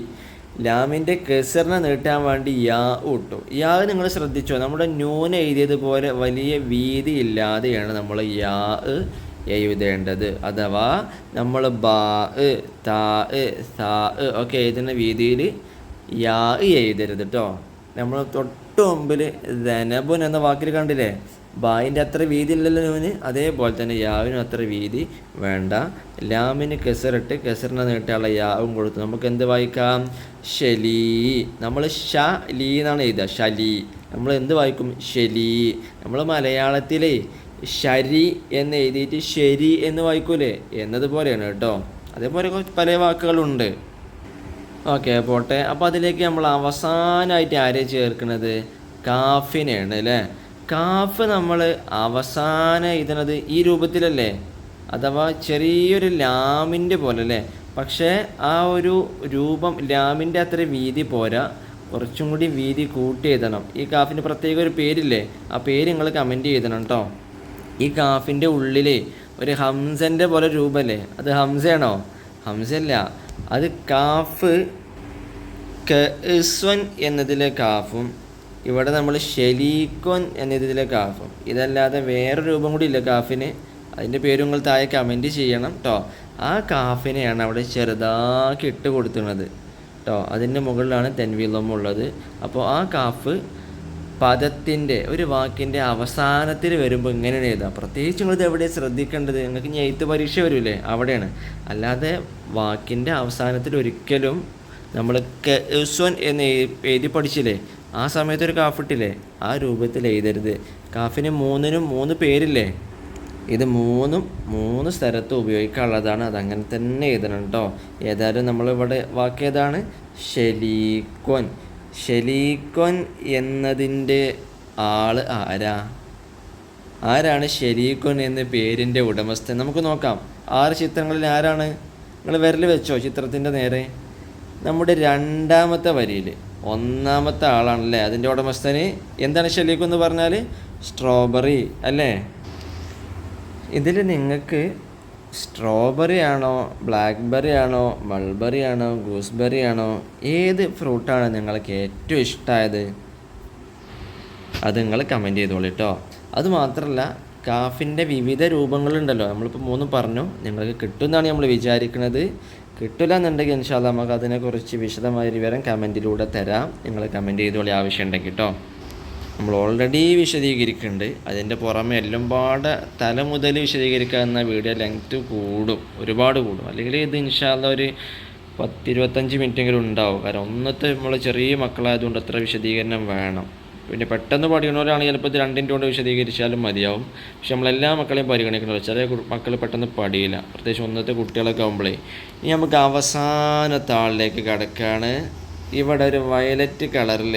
ലാമിൻ്റെ കെസറിനെ നീട്ടാൻ വേണ്ടി യാ ഇട്ടു. യാ നിങ്ങൾ ശ്രദ്ധിച്ചോ, നമ്മുടെ നൂന എഴുതിയതുപോലെ വലിയ വീതി ഇല്ലാതെയാണ് നമ്മൾ യാ എഴുതേണ്ടത്. അഥവാ നമ്മൾ ബാ താ സാ ഒക്കെ എഴുതുന്ന രീതിയിൽ യാ എഴുതരുത് കേട്ടോ. നമ്മൾ തൊട്ട് മുമ്പിൽ ധനബുൻ എന്ന വാക്കിൽ കണ്ടില്ലേ, ബായിൻ്റെ അത്ര വീതി ഇല്ലല്ലോ നൂന്, അതേപോലെ തന്നെ യാവിനും അത്ര വീതി വേണ്ട. ലാമിന് കെസറിട്ട് കെസറിനെ നീട്ടാനുള്ള യാവും കൊടുത്തു. നമുക്ക് എന്ത് വായിക്കാം? ഷലീ. നമ്മൾ ഷ ലീ എന്നാണ് എഴുതുക, ഷലീ. നമ്മൾ എന്ത് വായിക്കും? ഷലീ. നമ്മൾ മലയാളത്തിലേ ശരി എന്ന് എഴുതിയിട്ട് ശരി എന്ന് വായിക്കൂലേ, എന്നതുപോലെയാണ് കേട്ടോ. അതേപോലെ പല വാക്കുകളുണ്ട്. ഓക്കെ പോട്ടെ. അപ്പോൾ അതിലേക്ക് നമ്മൾ അവസാനമായിട്ട് ആരെയാണ് ചേർക്കുന്നത്? കാഫിനെയാണ് അല്ലേ. കാഫ് നമ്മൾ അവസാനം എഴുതുന്നത് ഈ രൂപത്തിലല്ലേ, അഥവാ ചെറിയൊരു ലാമിൻ്റെ പോലെ അല്ലേ. പക്ഷേ ആ ഒരു രൂപം ലാമിൻ്റെ അത്ര വീതി പോരാ, കുറച്ചും കൂടി വീതി കൂട്ടി എഴുതണം. ഈ കാഫിന് പ്രത്യേക ഒരു പേരില്ലേ, ആ പേര് നിങ്ങൾ കമൻറ്റ് ചെയ്തണം കേട്ടോ. ഈ കാഫിൻ്റെ ഉള്ളിൽ ഒരു ഹംസൻ്റെ പോലെ രൂപമല്ലേ, അത് ഹംസയാണോ? ഹംസല്ല, അത് കാഫ്. കസ്വൻ എന്നതിലെ കാഫും ഇവിടെ നമ്മൾ ഷെലീക്കൊൻ എന്നതിലെ കാഫും. ഇതല്ലാതെ വേറെ രൂപം കൂടി ഇല്ല കാഫിന്. അതിൻ്റെ പേര് നിങ്ങൾ താഴെ കമൻറ്റ് ചെയ്യണം കേട്ടോ. ആ കാഫിനെയാണ് അവിടെ ചെറുതാക്കി ഇട്ട് കൊടുക്കുന്നത് കേട്ടോ. അതിൻ്റെ മുകളിലാണ് തെൻവീലും ഉള്ളത്. അപ്പോൾ ആ കാഫ് പദത്തിൻ്റെ ഒരു വാക്കിൻ്റെ അവസാനത്തിൽ വരുമ്പോൾ ഇങ്ങനെയാണ് എഴുതുക. പ്രത്യേകിച്ച് നിങ്ങളിത് എവിടെയാണ് ശ്രദ്ധിക്കേണ്ടത്? നിങ്ങൾക്ക് ഇനി എഴുത്ത് പരീക്ഷ വരില്ലേ, അവിടെയാണ്. അല്ലാതെ വാക്കിൻ്റെ അവസാനത്തിൽ ഒരിക്കലും നമ്മൾ കസ്വൻ എന്ന് എഴുതി പഠിച്ചില്ലേ, ആ സമയത്ത് ഒരു കാഫിട്ടില്ലേ, ആ രൂപത്തിൽ എഴുതരുത്. കാഫിന് 3 പേരില്ലേ, ഇത് 3 സ്ഥലത്ത് ഉപയോഗിക്കാനുള്ളതാണ്. അതങ്ങനെ തന്നെ എഴുതണം കേട്ടോ. ഏതായാലും നമ്മളിവിടെ വാക്ക് ഏതാണ്? ഷെലീക്കൊൻ. ഷെലീക്കൊൻ എന്നതിൻ്റെ ആൾ ആരാണ് ഷെലീക്കൊൻ എന്ന പേരിൻ്റെ ഉടമസ്ഥൻ? നമുക്ക് നോക്കാം. 6 ചിത്രങ്ങളിൽ ആരാണ്? നിങ്ങൾ വിരൽ വെച്ചോ ചിത്രത്തിൻ്റെ നേരെ. നമ്മുടെ 2ാമത്തെ വരിയിൽ 1ാമത്തെ ആളാണല്ലേ അതിൻ്റെ ഉടമസ്ഥന്. എന്താണ് ഷെലീക്കൊൻ എന്ന് പറഞ്ഞാൽ? സ്ട്രോബെറി അല്ലേ. ഇതിൽ നിങ്ങൾക്ക് സ്ട്രോബെറി ആണോ, ബ്ലാക്ക്ബെറി ആണോ, മൾബെറി ആണോ, ഗൂസ്ബെറി ആണോ, ഏത് ഫ്രൂട്ടാണ് നിങ്ങൾക്ക് ഏറ്റവും ഇഷ്ടമായത്? അത് നിങ്ങൾ കമൻറ്റ് ചെയ്തോളൂ കേട്ടോ. അതുമാത്രമല്ല കാഫിൻ്റെ വിവിധ രൂപങ്ങളുണ്ടല്ലോ, നമ്മളിപ്പോൾ 3 പറഞ്ഞു. നിങ്ങൾക്ക് കിട്ടുമെന്നാണ് നമ്മൾ വിചാരിക്കുന്നത്. കിട്ടില്ല എന്നുണ്ടെങ്കിൽ ഇൻഷാ അല്ലാഹ് നമുക്ക് അതിനെക്കുറിച്ച് വിശദമായ വിവരം കമൻറ്റിലൂടെ തരാം. നിങ്ങൾ കമൻറ്റ് ചെയ്തോളി ആവശ്യമുണ്ടെങ്കിൽ കേട്ടോ. നമ്മൾ ഓൾറെഡി വിശദീകരിക്കുന്നുണ്ട്. അതിൻ്റെ പുറമെ എല്ലാം തല മുതൽ വിശദീകരിക്കാവുന്ന വീഡിയോ ലെങ്ത്ത് ഒരുപാട് കൂടും. അല്ലെങ്കിൽ ഇത് ഇൻഷാ അല്ലാഹ് ഒരു 10-25 മിനിറ്റെങ്കിലും ഉണ്ടാവും. കാരണം ഒന്നത്തെ നമ്മൾ ചെറിയ മക്കളായതുകൊണ്ട് അത്ര വിശദീകരണം വേണം. പിന്നെ പെട്ടെന്ന് പഠിക്കണവരാണെങ്കിൽ ചിലപ്പോൾ ഇത് 2 കൊണ്ട് വിശദീകരിച്ചാലും മതിയാവും. പക്ഷെ നമ്മളെല്ലാ മക്കളെയും പരിഗണിക്കണമല്ലോ. ചില മക്കൾ പെട്ടെന്ന് പഠിയില്ല, പ്രത്യേകിച്ച് ഒന്നത്തെ കുട്ടികളൊക്കെ ആകുമ്പോഴേ. ഇനി നമുക്ക് അവസാനത്തെ ആളിലേക്ക് കിടക്കുകയാണ്. ഇവിടെ ഒരു വയലറ്റ് കളറിൽ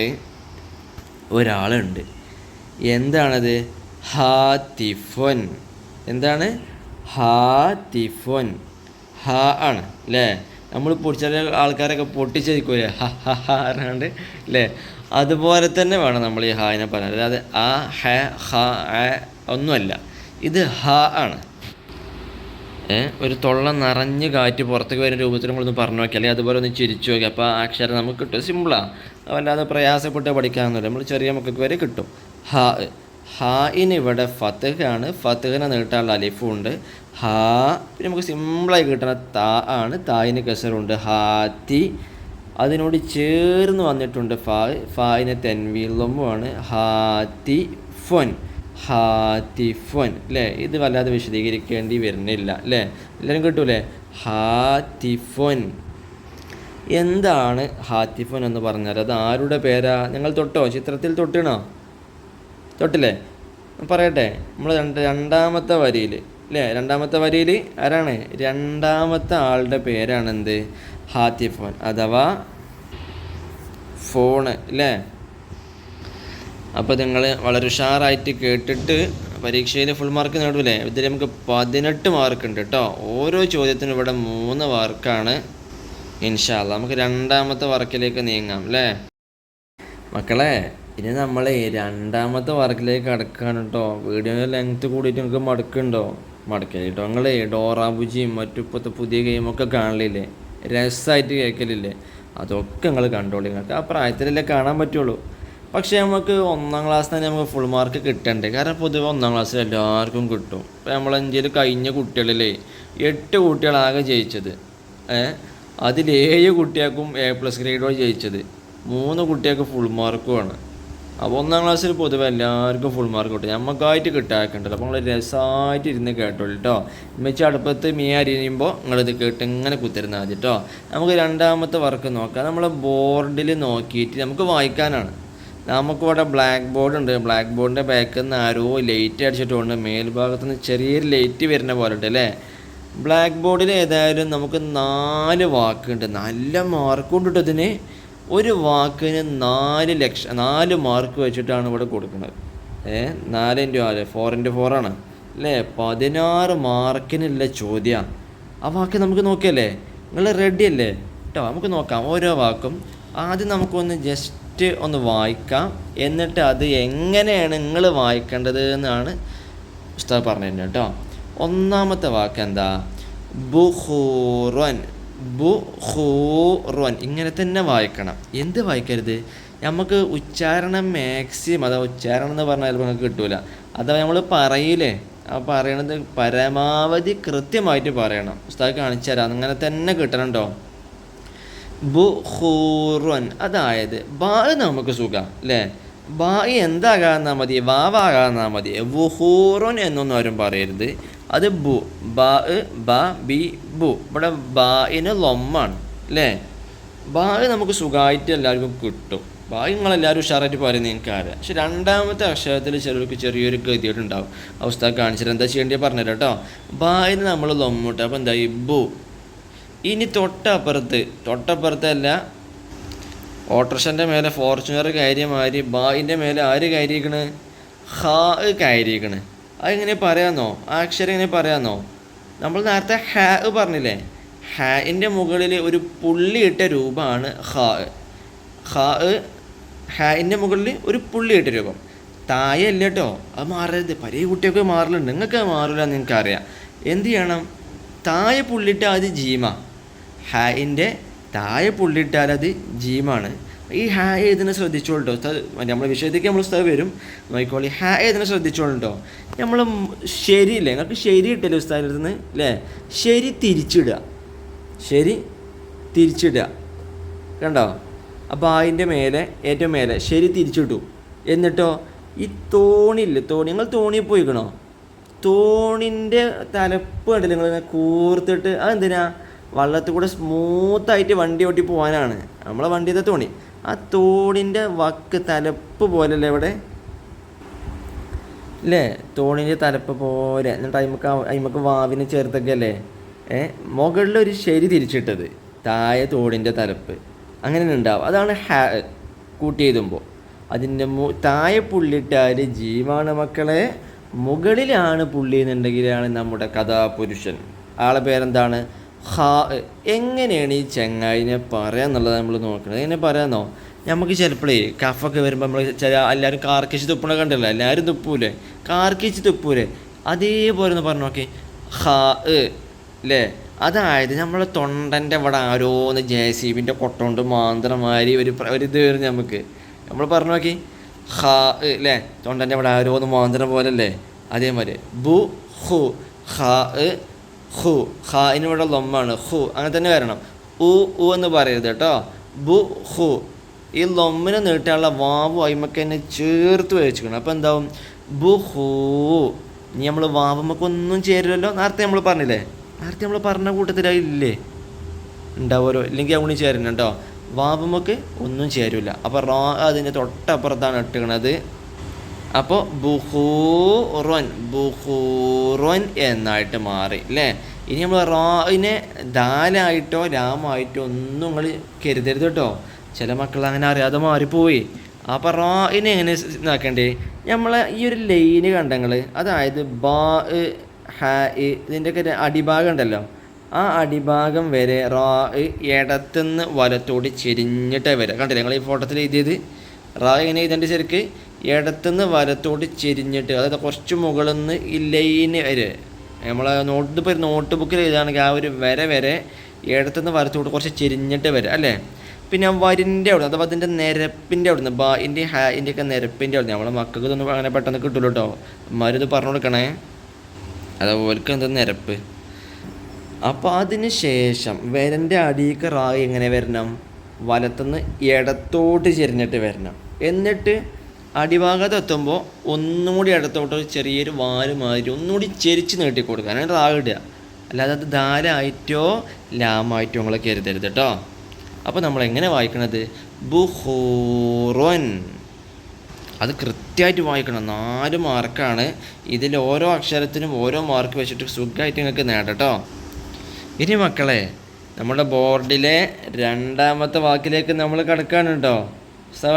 ഒരാളുണ്ട്. എന്താണത്? ഹാത്തിഫുൻ. എന്താണ്? ഹാത്തിഫുൻ. ഹാ ആണ് അല്ലേ. നമ്മൾ ചില ആൾക്കാരൊക്കെ പൊട്ടിച്ചേക്കൂലേ ഹ ഹ ഹ അറിയാണ്ട് അല്ലേ. അതുപോലെ തന്നെ വേണം നമ്മൾ ഈ ഹാനെ പറയാൻ. അതായത് ആ ഹ ഹ ഒന്നുമല്ല, ഇത് ഹ ആണ്. ഒരു തൊള്ള നിറഞ്ഞ് കാറ്റ് പുറത്തേക്ക് വരുന്ന രൂപത്തിൽ നമ്മളൊന്ന് പറഞ്ഞു നോക്കി, അല്ലെങ്കിൽ അതുപോലെ ഒന്ന് ചിരിച്ചു നോക്കി. അപ്പോൾ ആ അക്ഷരം നമുക്ക് കിട്ടും. സിമ്പിളാണ്, വല്ലാതെ പ്രയാസപ്പെട്ട് പഠിക്കാമെന്നില്ല. നമ്മൾ ചെറിയ മക്കൾക്ക് വരെ കിട്ടും. ഹ ഹായിന് ഇവിടെ ഫത്ത്ഹാണ്, ഫത്ത്ഹിനെ നീട്ടാനുള്ള അലിഫും ഉണ്ട്. ഹാ പിന്നെ നമുക്ക് സിമ്പിളായി കിട്ടുന്ന താ ആണ്, തായിന് കസറുണ്ട്. ഹാത്തി അതിനോട് ചേർന്ന് വന്നിട്ടുണ്ട് ഫാ, ഫായിന് തെൻവീലുമാണ്. ഹാത്തി ഫൊൻ, ഹാത്തിഫൊൻ അല്ലേ. ഇത് വല്ലാതെ വിശദീകരിക്കേണ്ടി വരുന്നില്ല അല്ലേ, എല്ലാവരും കിട്ടൂലേ. ഹാത്തിഫൊൻ. എന്താണ് ഹാത്തിഫൊൻ എന്ന് പറഞ്ഞാൽ അത് ആരുടെ പേരാ? നിങ്ങൾ തൊട്ടോ? ചിത്രത്തിൽ തൊട്ടണോ? തൊട്ടില്ലേ? പറയട്ടെ. നമ്മൾ രണ്ടാമത്തെ വരിയിൽ അല്ലേ, രണ്ടാമത്തെ വരിയിൽ ആരാണ്? രണ്ടാമത്തെ ആളുടെ പേരാണ് എന്ത്? ഹാത്തിഫോൻ അഥവാ ഫോണ് അല്ലേ. അപ്പോൾ നിങ്ങൾ വളരെ ഉഷാറായിട്ട് കേട്ടിട്ട് പരീക്ഷയിൽ ഫുൾ മാർക്ക് നേടൂലേ. ഇതിൽ നമുക്ക് 18 മാർക്ക് ഉണ്ട് കേട്ടോ. ഓരോ ചോദ്യത്തിനും ഇവിടെ 3 മാർക്കാണ്. ഇൻഷാ അല്ലാ നമുക്ക് രണ്ടാമത്തെ വർക്കിലേക്ക് നീങ്ങാം അല്ലേ മക്കളെ. ഇനി നമ്മൾ രണ്ടാമത്തെ വർക്കിലേക്ക് കടക്കുകയാണ് കേട്ടോ. വീഡിയോയുടെ ലെങ്ത്ത് കൂടിയിട്ട് നിങ്ങൾക്ക് മടുക്കുന്നുണ്ടോ? മടക്കില്ല കേട്ടോ. നിങ്ങൾ ഡോറാബുജിയും മറ്റു ഇപ്പോഴത്തെ പുതിയ ഗെയിമൊക്കെ കാണലില്ലേ, രസമായിട്ട് കേൾക്കലില്ലേ, അതൊക്കെ നിങ്ങൾ കണ്ടോളൂ. നിങ്ങൾക്ക് ആ പ്രായത്തിലല്ലേ കാണാൻ പറ്റുള്ളൂ. പക്ഷേ നമുക്ക് 1ാം ക്ലാസ് തന്നെ നമുക്ക് ഫുൾ മാർക്ക് കിട്ടണ്ടേ. കാരണം പൊതുവെ 1ാം ക്ലാസ്സിൽ എല്ലാവർക്കും കിട്ടും. ഇപ്പോൾ നമ്മൾ ഇന്ത്യയിൽ കഴിഞ്ഞ കുട്ടികളിലേ 8 കുട്ടികളാകെ ജയിച്ചത്. അതിൽ 7 കുട്ടികൾക്കും A+ ഗ്രേഡോട് ജയിച്ചത്, 3 കുട്ടികൾക്ക് ഫുൾ മാർക്കുമാണ്. അപ്പോൾ 1ാം ക്ലാസ്സിൽ പൊതുവെ എല്ലാവർക്കും ഫുൾ മാർക്ക് കിട്ടും. നമുക്കായിട്ട് കിട്ടാക്കുണ്ടല്ലോ. അപ്പോൾ നിങ്ങൾ രസമായിട്ട് ഇരുന്ന് കേട്ടോളൂ കേട്ടോ. ഉമ്മച്ചി അടുപ്പത്ത് മീൻ അരിയുമ്പോൾ നിങ്ങളിത് കേട്ട് ഇങ്ങനെ കുത്തിരുന്നാൽ മതി കേട്ടോ. നമുക്ക് രണ്ടാമത്തെ വർക്ക് നോക്കാം. നമ്മളെ ബോർഡിൽ നോക്കിയിട്ട് നമുക്ക് വായിക്കാനാണ്. നമുക്കിവിടെ ബ്ലാക്ക് ബോർഡ് ഉണ്ട്. ബ്ലാക്ക് ബോർഡിൻ്റെ ബാക്കിൽ നിന്ന് ആരോ ലൈറ്റ് അടിച്ചിട്ടുണ്ട്. മേൽഭാഗത്ത് നിന്ന് ചെറിയൊരു ലൈറ്റ് വരുന്ന പോലെ ഉണ്ട് അല്ലേ. ബ്ലാക്ക് ബോർഡിൽ ഏതായാലും നമുക്ക് 4 വാക്കുണ്ട്. നല്ല മാർക്കുണ്ട് കേട്ടോ ഇതിന്. ഒരു വാക്കിന് 4 മാർക്ക് വെച്ചിട്ടാണ് ഇവിടെ കൊടുക്കുന്നത്. 4 × 4 4 × 4 ആണ് അല്ലേ. 16 മാർക്കിനുള്ള ചോദ്യമാണ്. ആ വാക്ക് നമുക്ക് നോക്കിയല്ലേ. നിങ്ങൾ റെഡി അല്ലേ കേട്ടോ? നമുക്ക് നോക്കാം ഓരോ വാക്കും. ആദ്യം നമുക്കൊന്ന് ജസ്റ്റ് ഒന്ന് വായിക്കാം, എന്നിട്ട് അത് എങ്ങനെയാണ് നിങ്ങൾ വായിക്കേണ്ടത് എന്നാണ് ഉസ്താദ് പറഞ്ഞു തരുന്നത് കേട്ടോ. ഒന്നാമത്തെ വാക്ക് എന്താ? ബുഖൂറൻ. ബുഖൂറൻ ഇങ്ങനെ തന്നെ വായിക്കണം. എന്ത് വായിക്കരുത്? നമുക്ക് ഉച്ചാരണം മാക്സിമം, അതാ ഉച്ചാരണം എന്ന് പറഞ്ഞാൽ ചിലപ്പോൾ നമുക്ക് കിട്ടൂല. അഥവാ നമ്മൾ പറയില്ലേ, ആ പറയണത് പരമാവധി കൃത്യമായിട്ട് പറയണം. ഉസ്താദ് കാണിച്ചു തരാം, അങ്ങനെ തന്നെ കിട്ടണം കേട്ടോ. ബുഖൂറൻ അതായത് ബാ നമുക്ക് സുഖം അല്ലേ. ബാ എന്താകാന്നാ മതി? വാവാകാന്നാ മതി. ബുഖൂറൻ എന്നൊന്നും ആരും പറയരുത്. അത് ബു, ബാ, ബ, ബി, ബു. ഇവിടെ ബായിന് ലൊമ്മാണ് അല്ലേ. ബാ നമുക്ക് സുഖമായിട്ട് എല്ലാവർക്കും കിട്ടും. ബാ നിങ്ങളെല്ലാവരും ഉഷാറായിട്ട് പറയുന്നത് എനിക്കറിയാം. പക്ഷെ രണ്ടാമത്തെ അക്ഷരത്തിൽ ചിലർക്ക് ചെറിയൊരു ഗതിയോടുണ്ടാവും. അവസ്ഥ കാണിച്ചിട്ട് എന്താ ചെയ്യേണ്ടത് പറഞ്ഞുതരാം കേട്ടോ. ബായിന് നമ്മൾ ലൊമ്മിട്ട് അപ്പോൾ എന്തായി? ബു. ഇനി തൊട്ടപ്പുറത്തല്ല, ഓട്ടോറിക്ഷൻ്റെ മേലെ ഫോർച്യൂണർ കയറിയ മാതിരി ബായിൻ്റെ മേലെ ആര് കയറിയിരിക്കണ്? ഹാ കയറിയിരിക്കണ്. അതെങ്ങനെ പറയാമെന്നോ? ആ അക്ഷരം എങ്ങനെ പറയാമെന്നോ? നമ്മൾ നേരത്തെ ഹാ പറഞ്ഞില്ലേ, ഹാൻ്റെ മുകളിൽ ഒരു പുള്ളിയിട്ട രൂപമാണ് ഹാ. ഹാൻ്റെ മുകളിൽ ഒരു പുള്ളിയിട്ട രൂപം. തായല്ല കേട്ടോ, അത് മാറരുത്. പഴയ കുട്ടിയൊക്കെ മാറലുണ്ട്, നിങ്ങൾക്ക് മാറില്ല എന്ന് എനിക്കറിയാം. എന്ത് ചെയ്യണം? താഴെ പുള്ളിയിട്ടാൽ അത് ജീമാ. ഹായിൻ്റെ താഴെ പുള്ളിയിട്ടാൽ അത് ജീമാണ്. ഈ ഹാ ഏതിനെ ശ്രദ്ധിച്ചോളൂ കേട്ടോ. നമ്മളെ വിഷയത്തേക്ക് നമ്മൾ ഉസ്താദ് വരും, നോക്കിക്കോളി. ഹാ ഏതിനെ ശ്രദ്ധിച്ചോളൂ കേട്ടോ. നമ്മൾ ശരിയില്ലേ, നിങ്ങൾക്ക് ശരി കിട്ടില്ല ഉസ്താദിൻ്റെ അടുത്ത് നിന്ന് അല്ലേ. ശരി തിരിച്ചിടുക, ശരി തിരിച്ചിടുക കണ്ടോ. അപ്പോൾ അതിൻ്റെ മേലെ ഏറ്റവും മേലെ ശരി തിരിച്ചിട്ടു. എന്നിട്ടോ ഈ തോണിയില്ലേ, നിങ്ങൾ തോണി പോയിക്കണോ? തോണിൻ്റെ തലപ്പ് കണ്ടില്ല നിങ്ങൾ കൂർത്തിട്ട്? അതെന്തിനാ? വള്ളത്തിൽ കൂടെ സ്മൂത്തായിട്ട് വണ്ടി ഓട്ടി പോകാനാണ് നമ്മളെ വണ്ടിയുടെ തോണി. ആ തോണിൻ്റെ വക്ക് തലപ്പ് പോലല്ലേ ഇവിടെ അല്ലേ. തോണിൻ്റെ തലപ്പ് പോലെ. എന്നിട്ട് അയിമക്ക് വാവിനെ ചേർത്തൊക്കെ അല്ലേ മുകളിലൊരു ശരി തിരിച്ചിട്ടത്, താഴെ തോടിൻ്റെ തലപ്പ് അങ്ങനെ ഉണ്ടാവും. അതാണ് ഹാ കൂട്ടി എഴുതുമ്പോൾ. അതിൻ്റെ താഴെ പുള്ളിട്ടാൽ ജീവാണ് മക്കളെ, മുകളിലാണ് പുള്ളി എന്നുണ്ടെങ്കിലാണ് നമ്മുടെ കഥാപുരുഷൻ. ആളെ പേരെന്താണ്? ഹാ. എങ്ങനെയാണ് ഈ ചെങ്ങായിനെ പറയാന്നുള്ളത് നമ്മൾ നോക്കുന്നത്. എങ്ങനെ പറയാമെന്നോ? നമുക്ക് ചിലപ്പോഴേ കഫൊക്കെ വരുമ്പോൾ നമ്മൾ എല്ലാവരും കാർക്കിച്ച് തുപ്പണ കണ്ടല്ലോ, എല്ലാവരും തുപ്പൂലേ, കാർക്കിച്ച് തുപ്പൂലേ, അതേപോലെ ഒന്ന് പറഞ്ഞു നോക്കി. ഹാ അല്ലേ? അതായത് നമ്മളെ തൊണ്ടൻ്റെ അവിടെ ആരോന്ന് JCBൻ്റെ കൊട്ടോണ്ട് മാന്ത്രമാതിരി ഒരു ഇത് വരും നമുക്ക്. നമ്മൾ പറഞ്ഞു നോക്കി ഹ അല്ലേ? തൊണ്ടൻ്റെ അവിടെ ആരോന്ന് മാന്ത്രം പോലെ അല്ലേ? അതേമാതിരി ബു ഹു ഹ ഹു ഹായിനിവിടെ ലൊമ്മാണ് ഹു അങ്ങനെ തന്നെ വരണം. ഉ എന്ന് പറയരുത് കേട്ടോ. ബു ഹു ഈ ലൊമ്മിനെ നീട്ടാനുള്ള വാവ് അയിമക്ക് തന്നെ ചേർത്ത് വെച്ചിക്കണം. അപ്പോൾ എന്താവും ബു ഹൂ. ഇനി നമ്മൾ വാവുമ്മക്കൊന്നും ചേരില്ലല്ലോ. നേരത്തെ നമ്മൾ പറഞ്ഞില്ലേ? നേരത്തെ നമ്മൾ പറഞ്ഞ കൂട്ടത്തിലില്ലേ ഉണ്ടാവുമല്ലോ, ഇല്ലെങ്കിൽ അവണി ചേരുന്നു കേട്ടോ. വാവുമ്മക്ക് ഒന്നും ചേരില്ല. അപ്പോൾ റോ അതിൻ്റെ തൊട്ടപ്പുറത്താണ് ഇട്ടുകണത്. അപ്പോൾ ബുഹൂറോൻ എന്നായിട്ട് മാറി അല്ലേ? ഇനി നമ്മൾ റോയിനെ ദാലായിട്ടോ ലാമായിട്ടോ ഒന്നും നിങ്ങൾ കരുതരുത് കേട്ടോ. ചില മക്കൾ അങ്ങനെ അറിയാതെ മാറിപ്പോയി. അപ്പോൾ റോയിനെ എങ്ങനെ ഇതാക്കണ്ടേ? നമ്മളെ ഈ ഒരു ലൈന് കണ്ടങ്ങൾ, അതായത് ബാ ഹ ഇതിൻ്റെയൊക്കെ അടിഭാഗം ഉണ്ടല്ലോ, ആ അടിഭാഗം വരെ റോ ഇടത്തുനിന്ന് വലത്തോട് ചെരിഞ്ഞിട്ടേ വരെ. കണ്ടില്ലേ നിങ്ങൾ ഈ ഫോട്ടോത്തിൽ എഴുതിയത്? റോ ഇങ്ങനെ എഴുതേണ്ട ശരിക്ക് ഇടത്തുനിന്ന് വലത്തോട് ചെരിഞ്ഞിട്ട്, അതായത് കുറച്ച് മുകളിൽ നിന്ന് ഈ ലൈന് വരെ നമ്മളെ നോട്ട് ബുക്കിൽ എഴുതുകയാണെങ്കിൽ ആ ഒരു വരെ ഇടത്തുനിന്ന് വലത്തോട് കുറച്ച് ചെരിഞ്ഞിട്ട് വരെ അല്ലേ? പിന്നെ വരിൻ്റെ അവിടെ അഥവാ അതിൻ്റെ നിരപ്പിൻ്റെ അവിടെ നിന്ന് ബാൻ്റെ ഹാൻ്റെയൊക്കെ നിരപ്പിൻ്റെ അവിടെ നമ്മളെ മക്കൾക്ക് ഇതൊന്നും അങ്ങനെ പെട്ടെന്ന് കിട്ടുമല്ലോ കേട്ടോ. അമ്മമാരിത് പറഞ്ഞു കൊടുക്കണേ. അതുപോലെക്ക് എന്താ നിരപ്പ്. അപ്പോൾ അതിന് ശേഷം വരൻ്റെ അടിയിലേക്ക് റായി എങ്ങനെ വരണം? വലത്തുനിന്ന് ഇടത്തോട്ട് ചെരിഞ്ഞിട്ട് വരണം. എന്നിട്ട് അടിഭാഗത്ത് എത്തുമ്പോൾ ഒന്നും കൂടി ഇടത്തോട്ട് ചെറിയൊരു വാല് മാതിരി ഒന്നുകൂടി ചെരിച്ച് നീട്ടി കൊടുക്കുക. അങ്ങനെ റാഗ് ഇടുക. അല്ലാതെ അത് ദാലായിട്ടോ ലാമായിട്ടോ നമ്മൾ കരുതരുത് കേട്ടോ. അപ്പോൾ നമ്മൾ എങ്ങനെ വായിക്കണത്? ബുഹൂറോൻ. അത് കൃത്യമായിട്ട് വായിക്കണം. 4 മാർക്കാണ്. ഇതിൽ ഓരോ അക്ഷരത്തിനും ഓരോ മാർക്ക് വെച്ചിട്ട് സുഖമായിട്ട് നിങ്ങൾക്ക് നേടട്ടോ. ഇനി മക്കളെ നമ്മുടെ ബോർഡിലെ 2ാമത്തെ വാക്കിലേക്ക് നമ്മൾ കിടക്കുകയാണ് കേട്ടോ.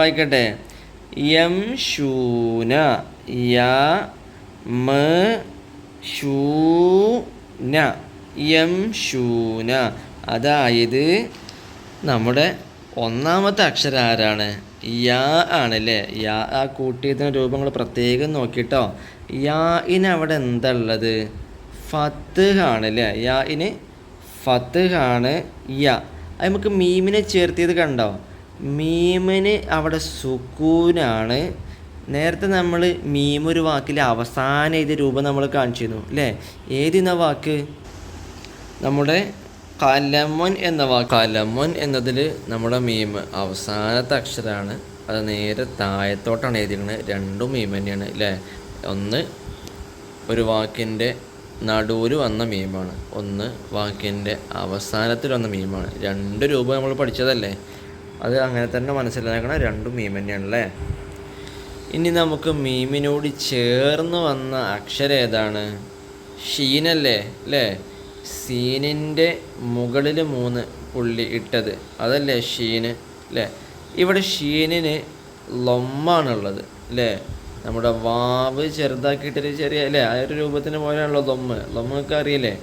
വായിക്കട്ടെ. യം ഷൂന യ മ ഷൂന യം ഷൂന. അതായത് നമ്മുടെ 1ാമത്തെ അക്ഷരം ആരാണ്? യാ ആണല്ലേ? യാ ആ കൂട്ടിയതിൻ്റെ രൂപങ്ങൾ പ്രത്യേകം നോക്കിട്ടോ. യാഇന് അവിടെ എന്താ ഉള്ളത്? ഫത്ത് ആണല്ലേ? യാഇന് ഫത്ത് ആണ് യാ. അത് നമുക്ക് മീമിനെ ചേർത്തിയത് കണ്ടോ? മീമിന് അവിടെ സുക്കൂനാണ്. നേരത്തെ നമ്മൾ മീമൊരു വാക്കിൽ അവസാനം എഴുതിയ രൂപം നമ്മൾ കാണിച്ചിരുന്നു അല്ലേ? ഏതിന്ന വാക്ക്? നമ്മുടെ കലമൊൻ എന്ന വാക്ക്. കലമൊൻ എന്നതിൽ നമ്മുടെ മീം അവസാനത്തെ അക്ഷരമാണ്. അത് നേരെ താഴത്തോട്ടാണ് എഴുതിയിരിക്കുന്നത്. 2 മീം തന്നെയാണ് അല്ലേ? ഒന്ന് ഒരു വാക്കിൻ്റെ നടുവിൽ വന്ന മീമാണ്, ഒന്ന് വാക്കിൻ്റെ അവസാനത്തിൽ വന്ന മീമാണ്. 2 രൂപം നമ്മൾ പഠിച്ചതല്ലേ? അത് അങ്ങനെ തന്നെ മനസ്സിലാക്കണം. 2 മീം തന്നെയാണല്ലേ? ഇനി നമുക്ക് മീമിനോട് ചേർന്ന് വന്ന അക്ഷരം ഏതാണ്? ഷീനല്ലേ അല്ലേ? സീനിൻ്റെ മുകളിൽ 3 പുള്ളി ഇട്ടത് അതല്ലേ ഷീന് അല്ലേ? ഇവിടെ ഷീനിന് ലൊമ്മാണുള്ളത് അല്ലേ? നമ്മുടെ വാവ് ചെറുതാക്കിയിട്ടൊരു ചെറിയ അല്ലേ ആ ഒരു രൂപത്തിന് പോലെയാണല്ലോ ലൊമ്മൊക്കെ അറിയില്ലേ?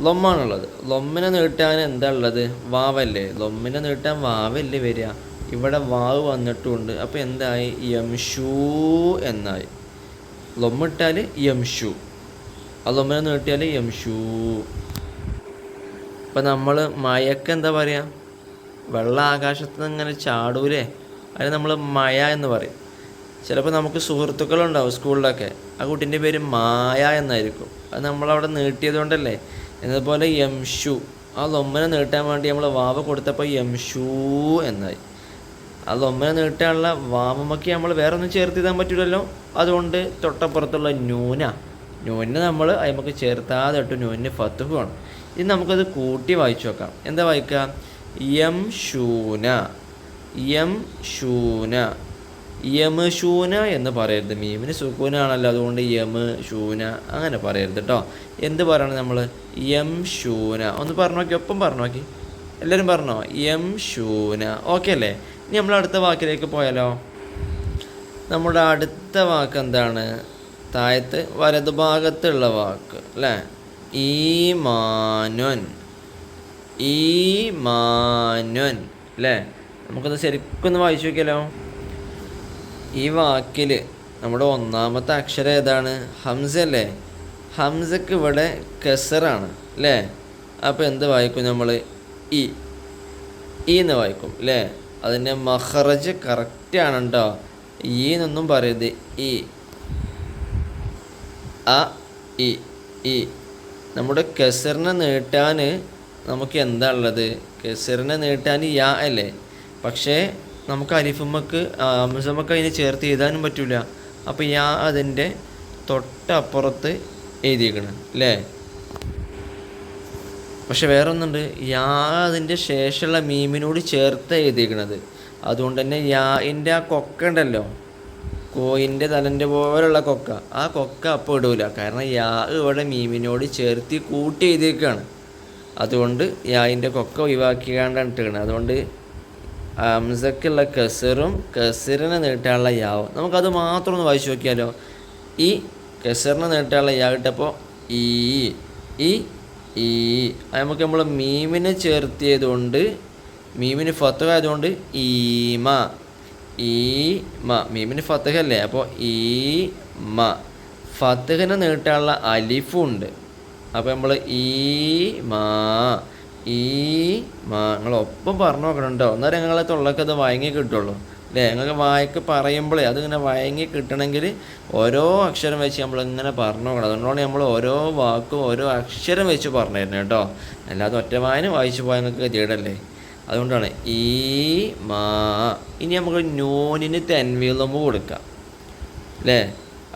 ലൊമ്മാണുള്ളത്. ലൊമ്മിനെ നീട്ടാൻ എന്താ ഉള്ളത്? വാവല്ലേ? ലൊമ്മിനെ നീട്ടാൻ വാവല്ലേ വരിക? ഇവിടെ വാവ് വന്നിട്ടുമുണ്ട്. അപ്പോൾ എന്തായി? യംഷൂ എന്നായി. ലൊമ്മിട്ടാൽ യംഷു, ആ ലൊമ്മിനെ നീട്ടിയാൽ യംഷൂ. ഇപ്പം നമ്മൾ മഴയ്ക്ക് എന്താ പറയുക? വെള്ള ആകാശത്ത് നിന്ന് ഇങ്ങനെ ചാടൂലേ, അതിന് നമ്മൾ മഴ എന്ന് പറയും. ചിലപ്പോൾ നമുക്ക് സുഹൃത്തുക്കളുണ്ടാവും സ്കൂളിലൊക്കെ, ആ കുട്ടീൻ്റെ പേര് മായ എന്നായിരിക്കും. അത് നമ്മളവിടെ നീട്ടിയത് കൊണ്ടല്ലേ. എന്നതുപോലെ യംഷു, ആ ലൊമ്മനെ നീട്ടാൻ വേണ്ടി നമ്മൾ വാവ് കൊടുത്തപ്പോൾ യംഷൂ എന്നായി. ആ ലൊമ്മനെ നീട്ടാനുള്ള വാമമ്മക്ക് നമ്മൾ വേറെ ഒന്നും ചേർത്ത് ചെയ്യാൻ പറ്റില്ലല്ലോ. അതുകൊണ്ട് തൊട്ടപ്പുറത്തുള്ള നൂനെ നമ്മൾ അതിമക്ക് ചേർത്താതെ ഇട്ടു. നൂനിന് ഫത്തുഹുമാണ്. ഇനി നമുക്കത് കൂട്ടി വായിച്ചു നോക്കാം. എന്താ വായിക്കുക? യം ഷൂന, യം ഷൂന, യമഷൂന എന്ന് പറയരുത്. മീമിന് സുക്കൂനാണല്ലോ, അതുകൊണ്ട് യമ ഷൂന അങ്ങനെ പറയരുത് കേട്ടോ. എന്ത് പറയണം നമ്മൾ? യം ഷൂന. ഒന്ന് പറഞ്ഞു നോക്കി, ഒപ്പം പറഞ്ഞു നോക്കി, എല്ലാവരും പറഞ്ഞോ? യം ഷൂന. ഓക്കെ അല്ലേ? ഇനി നമ്മൾ അടുത്ത വാക്കിലേക്ക് പോയാലോ? നമ്മുടെ അടുത്ത വാക്ക് എന്താണ്? താഴത്ത് വലതുഭാഗത്തുള്ള വാക്ക് അല്ലേ? ഈമാനുൻ, ഈമാനുൻ അല്ലേ? നമുക്കത് ശരിക്കൊന്ന് വായിച്ചു നോക്കിയാലോ? ഈ വാക്കിൽ നമ്മുടെ 1ാമത്തെ അക്ഷരം ഏതാണ്? ഹംസ അല്ലേ? ഹംസക്ക് ഇവിടെ കെസറാണ് അല്ലേ? അപ്പോൾ എന്ത് വായിക്കും നമ്മൾ? ഇ എന്ന് വായിക്കും അല്ലേ? അതിൻ്റെ മഖറജ് കറക്റ്റാണ് കേട്ടോ. ഈ എന്നൊന്നും പറയരുത്. ഇ അ ഇ ഇ. നമ്മുടെ കെസറിനെ നീട്ടാൻ നമുക്ക് എന്താ ഉള്ളത്? കെസറിനെ നീട്ടാൻ യാ അല്ലേ? പക്ഷേ നമുക്ക് അലിഫുമ്മക്ക് ഹംസമ്മക്ക് അതിനെ ചേർത്ത് എഴുതാനും പറ്റില്ല. അപ്പോൾ യാ അതിൻ്റെ തൊട്ടപ്പുറത്ത് എഴുതിയിരിക്കണം അല്ലേ? പക്ഷെ വേറെ ഒന്നുണ്ട്, യാ അതിൻ്റെ ശേഷമുള്ള മീമിനോട് ചേർത്ത് എഴുതിയിരിക്കണത്. അതുകൊണ്ട് തന്നെ യാൻ്റെ ആ കൊക്ക ഉണ്ടല്ലോ, കോയിൻ്റെ തലൻ്റെ പോലുള്ള കൊക്ക, ആ കൊക്ക അപ്പോൾ ഇടൂല. കാരണം യാ ഇവിടെ മീമിനോട് ചേർത്ത് കൂട്ടി എഴുതിയേക്കാണ്. അതുകൊണ്ട് യാൻ്റെ കൊക്ക ഒഴിവാക്കിയാണ്ടാണ് ഇട്ടിരിക്കണത്. അതുകൊണ്ട് ഹംസക്കുള്ള കെസറും കെസറിനെ നീട്ടാനുള്ള യാവും നമുക്കത് മാത്രം ഒന്ന് വായിച്ചു നോക്കിയാലോ. ഈ കെസറിനെ നീട്ടാനുള്ള യാ ഇട്ടപ്പോൾ ഈ ഈ ഈ നമുക്ക് നമ്മൾ മീമിനെ ചേർത്തിയതുകൊണ്ട്, മീമിന് ഫത്തഹ ആയതുകൊണ്ട് ഈമ ഈമ. മീമിന് ഫത്തഹ അല്ലേ? അപ്പോൾ ഈമ. ഫത്തഹിനെ നീട്ടാനുള്ള അലിഫും ഉണ്ട്. അപ്പോൾ നമ്മൾ ഈമാ ഈമാ. നിങ്ങളൊപ്പം പറഞ്ഞു നോക്കണം കേട്ടോ. എന്നാലും നിങ്ങളെ തൊള്ളക്ക് അത് വഴങ്ങി കിട്ടുള്ളൂ അല്ലേ? നിങ്ങൾക്ക് വായിക്ക് പറയുമ്പോഴേ അതിങ്ങനെ വഴങ്ങി കിട്ടണമെങ്കിൽ ഓരോ അക്ഷരം വെച്ച് നമ്മളിങ്ങനെ പറഞ്ഞു നോക്കണം. അതുകൊണ്ടാണ് നമ്മൾ ഓരോ വാക്കും ഓരോ അക്ഷരം വെച്ച് പറഞ്ഞു തരുന്നത് കേട്ടോ. അല്ലാതെ ഒറ്റ വായന വായിച്ചു പോയാൽ നിങ്ങൾക്ക് ഗതികേടല്ലേ? അതുകൊണ്ടാണ് ഈ മാ. ഇനി നമുക്ക് നൂനിന് തൻവീലുമ്പ് കൊടുക്കാം അല്ലേ?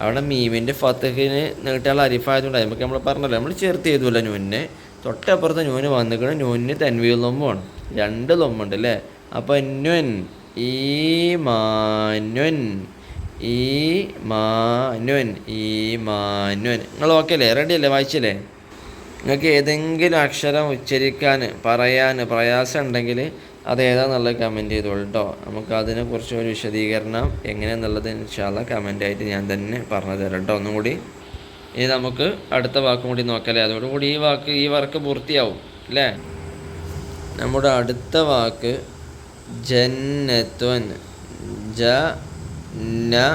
അവിടെ മീമിൻ്റെ ഫത്തഹിന് നീട്ടാനുള്ള അരിഫായതുകൊണ്ട് നമുക്ക് നമ്മൾ പറഞ്ഞല്ലോ, നമ്മൾ ചേർത്ത് ചെയ്തുല്ല നൂനിനെ. തൊട്ടപ്പുറത്ത് നൂന് വന്നിക്കണം. നൂനിന് തൻവീലുമ്പുമാണ്, 2 ലൊമ്പുണ്ട് അല്ലേ? അപ്പോൾ നുൻ ഈമാനുൻ ഈമാനുൻ ഈമാനുൻ. നിങ്ങൾ ഓക്കെ അല്ലേ? റെഡി അല്ലേ? വായിച്ചില്ലേ? നിങ്ങൾക്ക് ഏതെങ്കിലും അക്ഷരം ഉച്ചരിക്കാൻ പറയാൻ പ്രയാസം ഉണ്ടെങ്കിൽ അത് ഏതാണെന്നുള്ളത് കമൻറ്റ് ചെയ്തോളൂ കേട്ടോ. നമുക്ക് അതിനെക്കുറിച്ച് ഒരു വിശദീകരണം എങ്ങനെയാണെന്നുള്ളത് ഇൻഷാ അല്ലാഹ് കമൻറ്റായിട്ട് ഞാൻ തന്നെ പറഞ്ഞു തരാം കേട്ടോ. ഒന്നും കൂടി ഇനി നമുക്ക് അടുത്ത വാക്കും കൂടി നോക്കല്ലേ? അതോടുകൂടി ഈ വർക്ക് പൂർത്തിയാവും അല്ലേ? നമ്മുടെ അടുത്ത വാക്ക് ജന്നത്വൻ. ജന്നത്വൻ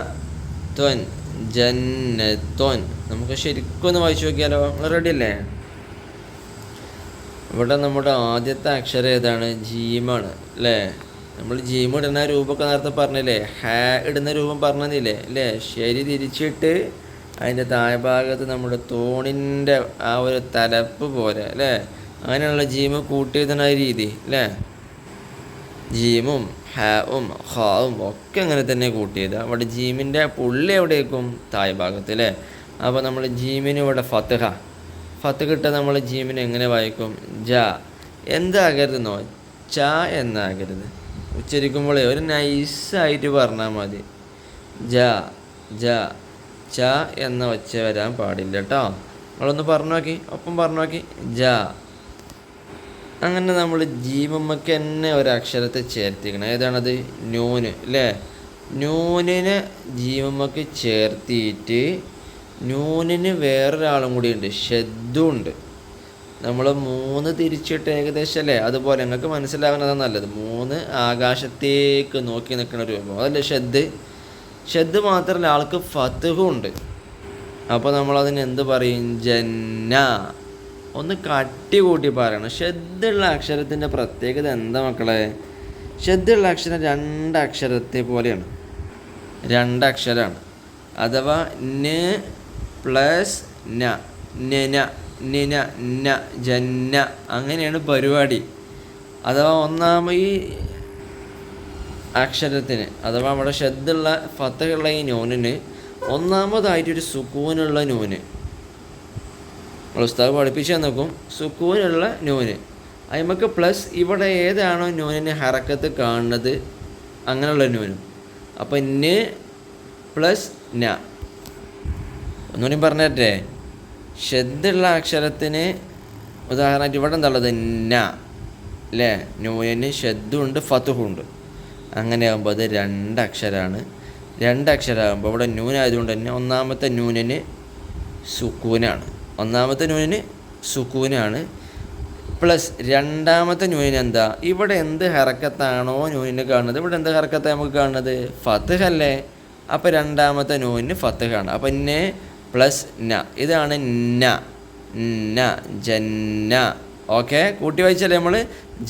ജന്നത്വൻ. നമുക്ക് ശരിക്കും ഒന്ന് വായിച്ചു നോക്കിയാലോ? നിങ്ങൾ റെഡി അല്ലേ? ഇവിടെ നമ്മുടെ ആദ്യത്തെ അക്ഷരം ഏതാണ്? ജീമാണ് അല്ലേ? നമ്മൾ ജീം ഇടുന്ന രൂപമൊക്കെ നേരത്തെ പറഞ്ഞില്ലേ? ഹാ ഇടുന്ന രൂപം പറഞ്ഞില്ലേ അല്ലേ? ശരി തിരിച്ചിട്ട് അതിൻ്റെ താഴ്ഭാഗത്ത് നമ്മുടെ തൂണിൻ്റെ ആ ഒരു തലപ്പ് പോലെ അല്ലേ? അങ്ങനെയുള്ള ജീമ് കൂട്ടിയെഴുതുന്ന രീതി അല്ലേ? ജീമും ഹാവും ഹാവും ഒക്കെ അങ്ങനെ തന്നെ കൂട്ടിയത്. അവിടെ ജീമിൻ്റെ പുള്ളി എവിടേക്കും? താഴ്ഭാഗത്ത് അല്ലേ? അപ്പോൾ നമ്മൾ ജീമിന് ഇവിടെ ഫത്തഹ ഇട്ട നമ്മൾ ജീമിനെ എങ്ങനെ വായിക്കും? ജ. എന്താകരുതെന്നോ? ച എന്നാകരുത്. ഉച്ചരിക്കുമ്പോഴേ ഒരു നൈസായിട്ട് പറഞ്ഞാൽ മതി. ജ ജ ച എന്ന ഒച്ച വരാൻ പാടില്ല കേട്ടോ. നിങ്ങളൊന്ന് പറഞ്ഞു നോക്കി, ഒപ്പം പറഞ്ഞു നോക്കി. ജ. അങ്ങനെ നമ്മൾ ജീമമ്മക്ക് തന്നെ ഒരക്ഷരത്തെ ചേർത്തിക്കണം. ഏതാണത്? നൂന് അല്ലേ? നൂനിനെ ജീമമ്മക്ക് ചേർത്തിയിട്ട് നൂനിന് വേറൊരാളും കൂടി ഉണ്ട്, ഷെദ്ദുണ്ട്. നമ്മൾ 3 തിരിച്ചിട്ട് ഏകദേശം അല്ലേ? അതുപോലെ നിങ്ങൾക്ക് മനസ്സിലാവുന്നതാണ് നല്ലത്. 3 ആകാശത്തേക്ക് നോക്കി നിൽക്കുന്ന രൂപം, അതല്ലേ ഷെദ്. ഷെദ് മാത്രമല്ല, ആൾക്ക് ഫത്ഹും ഉണ്ട്. അപ്പോൾ നമ്മളതിന് എന്ത് പറയും? ജന്ന. ഒന്ന് കട്ടി കൂട്ടി പറയണം. ഷെദ്ദുള്ള അക്ഷരത്തിൻ്റെ പ്രത്യേകത എന്താ മക്കളെ? ഷെദ്ദുള്ള അക്ഷരം 2 അക്ഷരത്തെ പോലെയാണ്. 2 അക്ഷരമാണ്. അഥവാ ന പ്ലസ് ന, നിന നിന ന ജന്ന, അങ്ങനെയാണ് പരിപാടി. അഥവാ ഒന്നാമത് ഈ അക്ഷരത്തിന്, അഥവാ നമ്മുടെ ഷെദ്ദുള്ള ഫത്തഹുള്ള ഈ നൂനിന് ഒന്നാമതായിട്ടൊരു സുക്കൂനുള്ള നൂന് ഉസ്താദ് പഠിപ്പിച്ചു നോക്കും. സുക്കൂനുള്ള നൂന് അതിമക്ക് പ്ലസ് ഇവിടെ ഏതാണോ നൂനിന് ഹറക്കത്ത് കാണുന്നത് അങ്ങനെയുള്ള നൂനും. അപ്പോൾ ന പ്ലസ് ന. ഒന്നുകൂടി പറഞ്ഞേ. ഷെദ്ദുള്ള അക്ഷരത്തിന് ഉദാഹരണമായിട്ട് ഇവിടെ എന്താ ഉള്ളത്? ന അല്ലേ? നൂനിന് ഷെദ്ദും ഉണ്ട് ഫത്തുഹും ഉണ്ട്. അങ്ങനെ ആകുമ്പോൾ അത് 2 അക്ഷരമാണ്. 2 അക്ഷരമാകുമ്പോൾ ഇവിടെ നൂനായതുകൊണ്ട് തന്നെ ഒന്നാമത്തെ നൂനിന് സുക്കൂനാണ്. പ്ലസ് രണ്ടാമത്തെ നൂനിന് എന്താ? ഇവിടെ എന്ത് ഹറക്കത്താണോ നൂനിന് കാണുന്നത്, ഇവിടെ എന്ത് ഹറക്കത്താണ് നമുക്ക് കാണുന്നത്? ഫത്ഹ് അല്ലേ? അപ്പോൾ രണ്ടാമത്തെ നൂനിന് ഫത്ഹാണ്. അപ്പോൾ ഇന്നെ പ്ലസ് ന. ഇതാണ് ന, ന, ജന്ന. ഓക്കെ, കൂട്ടി വായിച്ചല്ലേ നമ്മൾ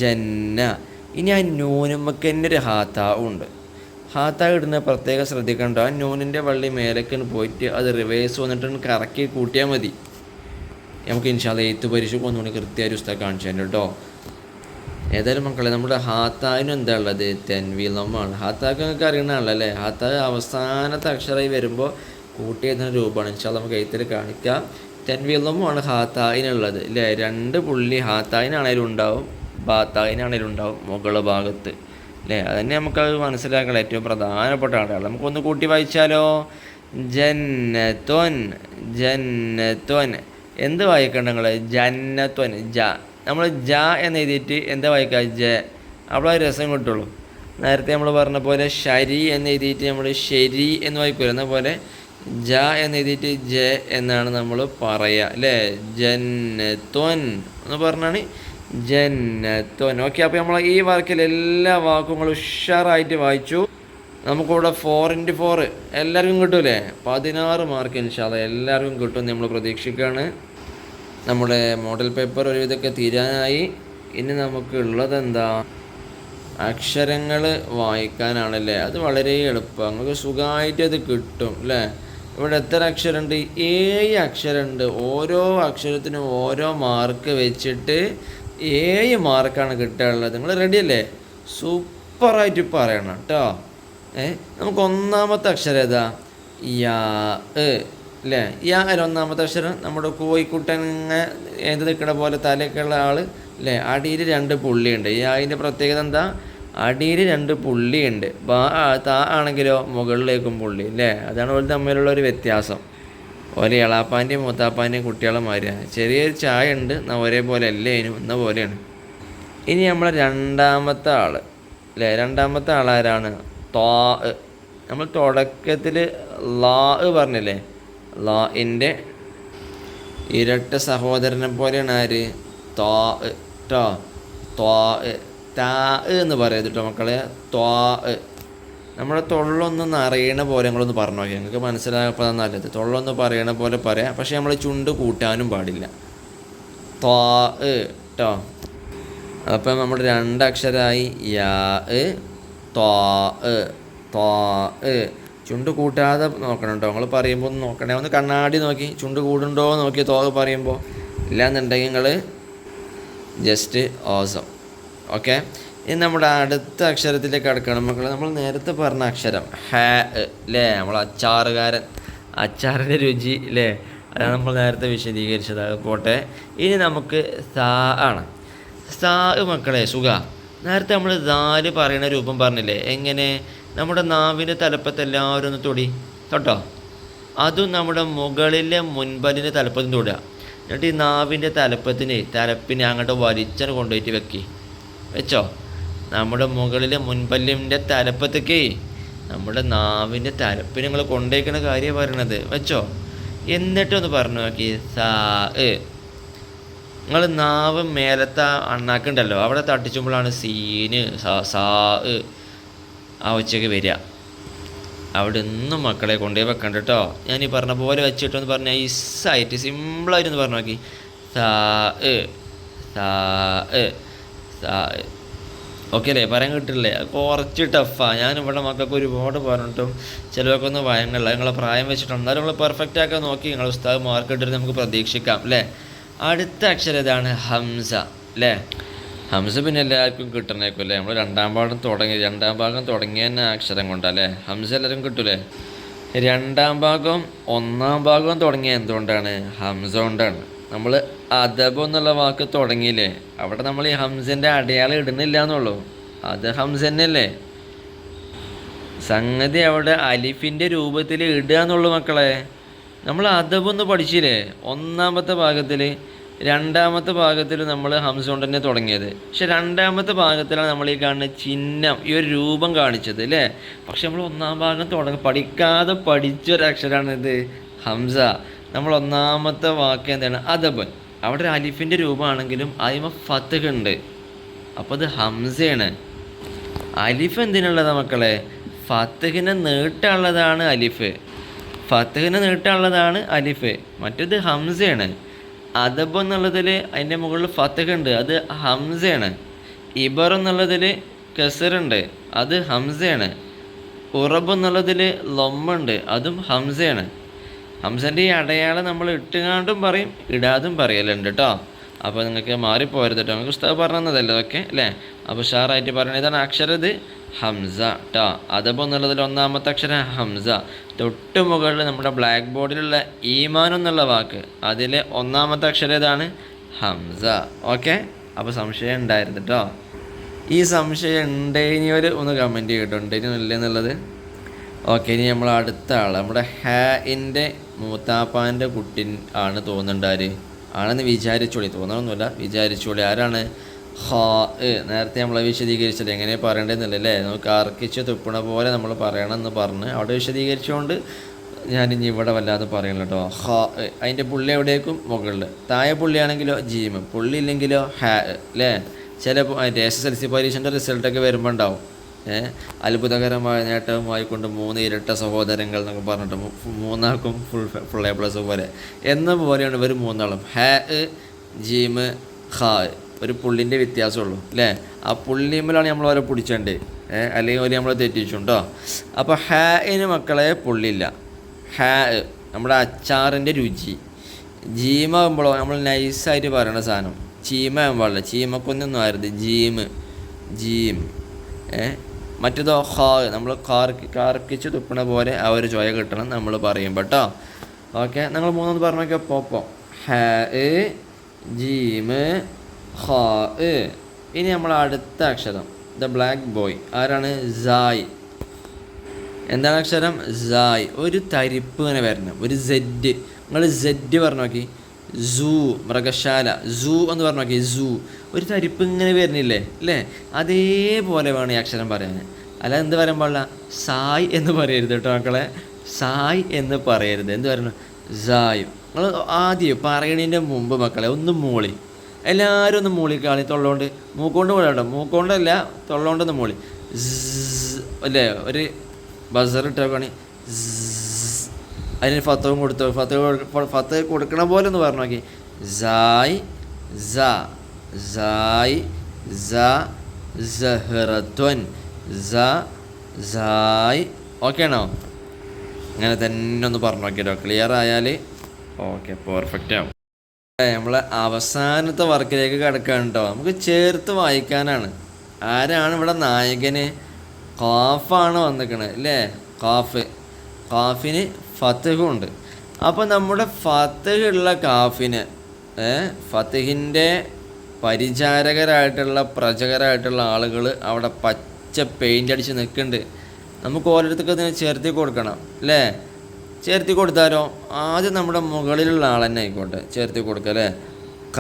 ജന്ന. ഇനി ആ നൂനുമ്മക്ക് തന്നെ ഒരു ഹാത്താവും ഉണ്ട്. ഹാത്താവ് ഇടുന്ന പ്രത്യേകം ശ്രദ്ധിക്കണ്ട. ആ നൂനിൻ്റെ വള്ളി മേലേക്ക് പോയിട്ട് അത് റിവേഴ്സ് വന്നിട്ട് കറക്കി കൂട്ടിയാൽ മതി. നമുക്ക് ഇൻഷാ അല്ലാഹ് എഴുത്ത് പരീക്ഷയ്ക്ക് ഒന്നുകൂടി കൃത്യമായിട്ട് ഉസ്താദ് കാണിച്ചു തരും കേട്ടോ. ഏതായാലും മക്കളെ, നമ്മുടെ ഹാത്താവിനും എന്താ ഉള്ളത്? തെൻവീൽ ദമ്മാണ്. ഹാത്താക്ക് നിങ്ങൾക്ക് അറിയണമല്ലോ അല്ലേ? ഹാത്താവ് അവസാനത്തെ അക്ഷരമായി വരുമ്പോൾ കൂട്ടിയെഴുതുന്ന രൂപമാണ്. ഇൻഷാ അല്ലാഹ് നമുക്ക് എഴുത്തിൽ കാണിക്കാം. തെൻവീൽ ദമ്മാണ് ഹാത്താവിനുള്ളത് അല്ലേ? 2 പുള്ളി ഹാത്താവിനാണേലും ഉണ്ടാവും, ബാത്താവിനാണേലും ഉണ്ടാവും മുകൾ ഭാഗത്ത് അല്ലേ? അതന്നെ നമുക്കത് മനസ്സിലാക്കണം. ഏറ്റവും പ്രധാനപ്പെട്ട ആളുകൾ നമുക്കൊന്ന് കൂട്ടി വായിച്ചാലോ? ജന്നത്വൻ, ജന്നത്വൻ. എന്ത് വായിക്കണ്ട നിങ്ങൾ? ജന്നത്വൻ, ജ. നമ്മൾ ജ എന്ന് എഴുതിയിട്ട് എന്താ വായിക്കുക? ജ. അപ്പോൾ അത് രസം കിട്ടുള്ളൂ. നേരത്തെ നമ്മൾ പറഞ്ഞ പോലെ ശരി എന്ന് എഴുതിയിട്ട് നമ്മൾ ശരി എന്ന് വായിക്കില്ല. എന്ന പോലെ ജ എന്ന് എഴുതിയിട്ട് ജ എന്നാണ് നമ്മൾ പറയുക അല്ലേ? ജന്നത്വൻ എന്ന് പറഞ്ഞാണ് ജന്നത്വൻ. ഓക്കെ, അപ്പോൾ നമ്മൾ ഈ വാക്കിൽ എല്ലാ വാക്കുകളും ഉഷാറായിട്ട് വായിച്ചു. നമുക്കിവിടെ 4x4 എല്ലാവർക്കും കിട്ടൂലേ? 16 മാർക്ക് ഇൻഷാ അല്ലാഹ് എല്ലാവർക്കും കിട്ടും നമ്മൾ പ്രതീക്ഷിക്കുകയാണ്. നമ്മുടെ മോഡൽ പേപ്പർ ഒരുവിധമൊക്കെ തീരാനായി. ഇനി നമുക്ക് ഉള്ളത് എന്താ? അക്ഷരങ്ങൾ വായിക്കാനാണല്ലേ? അത് വളരെ എളുപ്പമാണ്, നമുക്ക് സുഖമായിട്ട് അത് കിട്ടും അല്ലേ? ഇവിടെ എത്ര അക്ഷരമുണ്ട്? 7 അക്ഷരമുണ്ട്. ഓരോ അക്ഷരത്തിനും ഓരോ മാർക്ക് വെച്ചിട്ട് 7 മാർക്കാണ് കിട്ടാനുള്ളത്. നിങ്ങൾ റെഡി അല്ലേ? സൂപ്പറായിട്ട് പറയണം കേട്ടോ. നമുക്ക് ഒന്നാമത്തെ അക്ഷരം ഏതാ? യാ അല്ലേ? യാ ഒന്നാമത്തെ അക്ഷരം. നമ്മുടെ കോഴിക്കുട്ടൻ ഏത് നിൽക്കണ പോലെ തലയൊക്കെയുള്ള ആൾ അല്ലേ? അടിയിൽ 2 പുള്ളിയുണ്ട്. യാതിൻ്റെ പ്രത്യേകത എന്താ? അടിയിൽ 2 പുള്ളിയുണ്ട്. താ ആണെങ്കിലോ മുകളിലേക്കും പുള്ളി അല്ലേ? അതാണ് ഒരു തമ്മിലുള്ള ഒരു വ്യത്യാസം. ഓരോ എളാപ്പാൻ്റെയും മൂത്താപ്പാൻ്റെയും കുട്ടികളെ മാതിരിയാണ്. ചെറിയൊരു ചായ ഉണ്ട് എന്നാൽ ഒരേപോലെ അല്ലേ എന്ന പോലെയാണ്. ഇനി നമ്മളെ രണ്ടാമത്തെ ആൾ അല്ലേ? രണ്ടാമത്തെ ആളാരാണ്? ത്വാ. നമ്മൾ തുടക്കത്തിൽ ലാ പറഞ്ഞില്ലേ? ലാഇൻ്റെ ഇരട്ട സഹോദരനെ പോലെയാണ് ആര്? ത്വാ ട്ടോ. ത്വാ. താ എന്ന് പറയരുത് കേട്ടോ മക്കളെ. ത്വാ. നമ്മുടെ തൊള്ളൊന്ന് അറിയണ പോലെ നിങ്ങളൊന്ന് പറഞ്ഞു നോക്കി, നിങ്ങൾക്ക് മനസ്സിലായപ്പോൾ നല്ലത്. തൊള്ളൊന്ന് പറയണ പോലെ പറയാം, പക്ഷേ നമ്മൾ ചുണ്ട് കൂട്ടാനും പാടില്ല. ത്വാ ട്ടോ. അപ്പം നമ്മുടെ 2 അക്ഷരമായി യാ ത്വാ. ത്വാ. ചുണ്ട് കൂട്ടാതെ നോക്കണം കേട്ടോ. നിങ്ങൾ പറയുമ്പോൾ ഒന്ന് നോക്കണേ, ഒന്ന് കണ്ണാടി നോക്കി ചുണ്ട് കൂടുണ്ടോ നോക്കി തോക പറയുമ്പോൾ. ഇല്ലാന്നുണ്ടെങ്കിൽ നിങ്ങൾ ജസ്റ്റ് ഓസം. ഓക്കെ, ഇനി നമ്മുടെ അടുത്ത അക്ഷരത്തിലേക്ക് കിടക്കണം മക്കളെ. നമ്മൾ നേരത്തെ പറഞ്ഞ അക്ഷരം ഹ അല്ലേ? നമ്മൾ അച്ചാറുകാരൻ, അച്ചാറിൻ്റെ രുചി അല്ലേ? അതാണ് നമ്മൾ നേരത്തെ വിശദീകരിച്ചത്. അത് പോട്ടെ. ഇനി നമുക്ക് സാ ആണ്. സാ മക്കളെ സുഖ. നേരത്തെ നമ്മൾ ദാല് പറയുന്ന രൂപം പറഞ്ഞില്ലേ? എങ്ങനെ? നമ്മുടെ നാവിൻ്റെ തലപ്പത്ത് എല്ലാവരും ഒന്ന് തൊട്ടോ. അതും നമ്മുടെ മുകളിലെ മുൻപല്ലിൻ്റെ തലപ്പത്തും തൊടുക. എന്നിട്ട് ഈ നാവിൻ്റെ തലപ്പിനെ അങ്ങോട്ട് വലിച്ചാണ് കൊണ്ടുപോയിട്ട് വെച്ചോ. നമ്മുടെ മുകളിലെ മുൻപല്ലിൻ്റെ തലപ്പത്തേക്ക് നമ്മുടെ നാവിൻ്റെ തലപ്പിന് നിങ്ങൾ കൊണ്ടുപോയിക്കണ കാര്യമാണ് പറയണത്. വെച്ചോ. എന്നിട്ടൊന്ന് പറഞ്ഞു നോക്കി സാ. നിങ്ങൾ നാവ് മേലത്തെ അണ്ണാക്കുണ്ടല്ലോ, അവിടെ തട്ടിച്ചുമ്പോഴാണ് സീന് സാ ആ ഒച്ചയ്ക്ക് വരിക. അവിടെ ഒന്നും മക്കളെ കൊണ്ടുപോയി വെക്കണ്ട കേട്ടോ. ഞാൻ ഈ പറഞ്ഞ പോലെ വെച്ചിട്ടൊന്ന് പറഞ്ഞാൽ ഈസായിട്ട് സിമ്പിളായിട്ടൊന്ന് പറഞ്ഞു നോക്കി സാ സാ സാ. ഓക്കെ അല്ലേ? പറയാൻ കിട്ടില്ലേ? കുറച്ച് ടഫാണ്. ഞാനിവിടെ മക്കൾക്ക് ഒരുപാട് പറഞ്ഞിട്ടും ചിലവൊക്കെ ഒന്ന് ഭയങ്കര നിങ്ങളെ പ്രായം വെച്ചിട്ടുണ്ട്. എന്നാലും നമ്മൾ പെർഫെക്റ്റ് ആക്കാൻ നോക്കി നിങ്ങൾ ഉസ്താദ് മാർക്ക് ഇട്ടിട്ട് നമുക്ക് പ്രതീക്ഷിക്കാം അല്ലേ? അടുത്ത അക്ഷരം ഏതാണ്? ഹംസ അല്ലേ? ഹംസ പിന്നെ എല്ലാവർക്കും കിട്ടണേക്കും അല്ലേ? നമ്മൾ രണ്ടാം ഭാഗം തുടങ്ങിയ തന്നെ അക്ഷരം കൊണ്ടല്ലേ? ഹംസ എല്ലാവരും കിട്ടൂലേ? രണ്ടാം ഭാഗം 1-ാം ഭാഗം തുടങ്ങിയ എന്തുകൊണ്ടാണ്? ഹംസ കൊണ്ടാണ്. നമ്മൾ അദബ് എന്നുള്ള വാക്ക് തുടങ്ങിയില്ലേ? അവിടെ നമ്മൾ ഈ ഹംസൻ്റെ അടയാളം ഇടുന്നില്ല എന്നുള്ളൂ. അത് ഹംസ തന്നെയല്ലേ? സംഗതി അവിടെ അലിഫിൻ്റെ രൂപത്തിൽ ഇടുക എന്നുള്ളൂ മക്കളെ. നമ്മൾ അദബൊന്ന് പഠിച്ചില്ലേ? 1-ാമത്തെ ഭാഗത്തിൽ 2-ാമത്തെ ഭാഗത്തിൽ നമ്മൾ ഹംസ കൊണ്ട് തന്നെ തുടങ്ങിയത്. പക്ഷെ 2-ാമത്തെ ഭാഗത്തിലാണ് നമ്മൾ ഈ കാണുന്ന ചിഹ്നം, ഈ ഒരു രൂപം കാണിച്ചത് അല്ലേ? പക്ഷെ നമ്മൾ 1-ാം ഭാഗം പഠിക്കാതെ പഠിച്ചൊരക്ഷരമാണ് ഇത് ഹംസ. നമ്മൾ 1-ാമത്തെ വാക്ക് എന്താണ്? അദബൻ. അവിടെ ഒരു അലിഫിൻ്റെ രൂപമാണെങ്കിലും അതിന് ഫത്ഹ് ഉണ്ട്. അപ്പോൾ അത് ഹംസയാണ്. അലിഫ് എന്തിനുള്ളതാണ് മക്കളെ? ഫത്ഹിനെ നീട്ടാനുള്ളതാണ് അലിഫ്. ഫത്തഹിന് നീട്ടാനുള്ളതാണ് അലിഫ്, മറ്റേത് ഹംസയാണ്. അദബ് എന്നുള്ളതിൽ അതിൻ്റെ മുകളിൽ ഫത്തഹ് ഉണ്ട്, അത് ഹംസയാണ്. ഇബർ എന്നുള്ളതിൽ കസറുണ്ട്, അത് ഹംസയാണ്. ഉറബ് എന്നുള്ളതിൽ ലൊമ്മുണ്ട്, അതും ഹംസയാണ്. ഹംസൻ്റെ ഈ അടയാളം നമ്മൾ ഇട്ടുകാണ്ടും പറയും ഇടാതും പറയലുണ്ട് കേട്ടോ. അപ്പോൾ നിങ്ങൾക്ക് മാറിപ്പോരുത് കേട്ടോ, നമുക്ക് ഉസ്താദ് പറഞ്ഞതല്ലേ അതൊക്കെ അല്ലേ. അപ്പോൾ ഷാറായിട്ട് പറയണത് ഇതാണ് അക്ഷരത് ഹംസ കേട്ടോ. അദബ് എന്നുള്ളതിൽ ഒന്നാമത്തെ അക്ഷരം ഹംസ. തൊട്ട് മുകളിൽ നമ്മുടെ ബ്ലാക്ക് ബോർഡിലുള്ള ഈമാൻ എന്നുള്ള വാക്ക്, അതിൽ ഒന്നാമത്തെ അക്ഷരം ഇതാണ് ഹംസ. ഓക്കെ, അപ്പോൾ സംശയം ഉണ്ടായിരുന്നു കേട്ടോ. ഈ സംശയം ഉണ്ടെങ്കിൽ ഒന്ന് കമൻറ്റ് ചെയ്യട്ടോ, ഉണ്ടെങ്കിൽ എന്നുള്ളത്. ഓക്കെ, ഇനി നമ്മൾ അടുത്ത ആൾ നമ്മുടെ ഹാൻ്റെ മൂത്താപ്പാൻ്റെ കുട്ടി ആണ് തോന്നുന്നുണ്ട്. ആണെന്ന് വിചാരിച്ചോളി, തോന്നണമെന്നില്ല, വിചാരിച്ചോളി. ആരാണ്? ഹാ. നേരത്തെ നമ്മൾ വിശദീകരിച്ചത് എങ്ങനെ പറയേണ്ടതെന്നല്ലേ. നമുക്ക് അർക്കിച്ച് തുപ്പണ പോലെ നമ്മൾ പറയണമെന്ന് പറഞ്ഞ് അവിടെ വിശദീകരിച്ചുകൊണ്ട് ഞാനിനി ഇവിടെ വല്ലാതെ പറയണം കേട്ടോ. ഹാ, അതിൻ്റെ പുള്ളി എവിടേക്കും മുകളിൽ, താഴെ പുള്ളിയാണെങ്കിലോ ജീമ്, പുള്ളി ഇല്ലെങ്കിലോ ഹാ അല്ലേ. ചിലപ്പോൾ SSLC പരീക്ഷൻ്റെ റിസൾട്ടൊക്കെ വരുമ്പോൾ ഉണ്ടാവും അത്ഭുതകരമായ നേട്ടവുമായി കൊണ്ട് 3 ഇരട്ട സഹോദരങ്ങൾ എന്നൊക്കെ പറഞ്ഞിട്ട് മൂന്നാൾക്കും ഫുൾ A+ പോലെ എന്ന പോലെയാണ് ഇവർ മൂന്നാളും. ഹാ, ജീമ്, ഹാ. ഒരു പുള്ളിൻ്റെ വ്യത്യാസമുള്ളൂ അല്ലേ. ആ പുള്ളിയുമ്പോഴാണ് നമ്മൾ അവരെ പിടിച്ചേണ്ടത്, അല്ലെങ്കിൽ അവർ നമ്മൾ തെറ്റിച്ചുണ്ടോ. അപ്പോൾ ഹാന് മക്കളെ പുള്ളിയില്ല. ഹാ നമ്മുടെ അച്ചാറിൻ്റെ രുചി. ജീമാകുമ്പോഴോ നമ്മൾ നൈസായിട്ട് പറയണ സാധനം. ചീമയാകാൻ പാടില്ല, ചീമക്കൊന്നൊന്നും ആയിരുന്നു. ജീം. മറ്റേതോ ഹാ, നമ്മൾ കാർക്കിച്ച് തുപ്പണ പോലെ ആ ഒരു ചോയ കിട്ടണം നമ്മൾ പറയുമ്പോൾ കേട്ടോ. ഓക്കെ, നിങ്ങൾ മൂന്നൊന്ന് പറഞ്ഞൊക്കെ പോപ്പോ. ഹാ, ജീമ്, ഹാ. ഇനി നമ്മൾ അടുത്ത അക്ഷരം ദ ബ്ലാക്ക് ബോയ്. ആരാണ്? സായ്. എന്താണ് അക്ഷരം? സായ്. ഒരു തരിപ്പ് ഇങ്ങനെ വരണം, ഒരു സെഡ്. നിങ്ങൾ സെഡ് പറഞ്ഞു നോക്കി. സൂ, മൃഗശാല. സൂ എന്ന് പറഞ്ഞു നോക്കി. സൂ. ഒരു തരിപ്പ് ഇങ്ങനെ വരുന്നില്ലേ അല്ലേ. അതേപോലെ വേണം ഈ അക്ഷരം പറയാൻ. അല്ല എന്ത് പറയാൻ പാടില്ല, സായ് എന്ന് പറയരുത് കേട്ടോ മക്കളെ. സായ് എന്ന് പറയരുത്. എന്ത് പറയണം? സായ്. നിങ്ങൾ ആദ്യം പറയണതിൻ്റെ മുമ്പ് മക്കളെ ഒന്ന് മൂളി, എല്ലാവരും ഒന്ന് മൂളിക്കാളി. തൊള്ളോണ്ട്, മൂക്കൊണ്ട് മൂളട്ടോ, മൂക്കൊണ്ടല്ല തൊള്ളോണ്ടൊന്ന് മൂളി. അല്ലേ, ഒരു ബസർ ഇട്ടോക്കാണി. അതിന് ഫത്തവും കൊടുത്തു. ഫത്ത് കൊടുക്കണ പോലെ ഒന്ന് പറഞ്ഞു നോക്കി. സായ്, സ, സായ്, സ, സഹ്റത്വൻ, സ, സായ്. ഓക്കെ ആണോ? അങ്ങനെ തന്നെ ഒന്ന് പറഞ്ഞു നോക്കിയോ. ക്ലിയർ ആയാൽ ഓക്കെ, പെർഫെക്റ്റ് ആവും. നമ്മളെ അവസാനത്തെ വർക്കിലേക്ക് കിടക്കുകയാണ് കേട്ടോ. നമുക്ക് ചേർത്ത് വായിക്കാനാണ്. ആരാണ് ഇവിടെ നായകന്? ഖാഫാണ് വന്നിക്കണത് അല്ലേ. ഖാഫിന് ഫത്തഹും ഉണ്ട്. അപ്പോൾ നമ്മുടെ ഫത്തഹുള്ള കാഫിന് ഫത്തഹിൻ്റെ പരിചാരകരായിട്ടുള്ള പ്രചകരായിട്ടുള്ള ആളുകൾ അവിടെ പച്ച പെയിൻ്റ് അടിച്ച് നിൽക്കുന്നുണ്ട്. നമുക്ക് ഓരോരുത്തർക്ക് അതിനെ ചേർത്തി കൊടുക്കണം അല്ലേ. ചേർത്തി കൊടുത്താലോ? ആദ്യം നമ്മുടെ മുകളിലുള്ള ആൾ തന്നെ ആയിക്കോട്ടെ ചേർത്തി കൊടുക്കുക അല്ലേ. ക,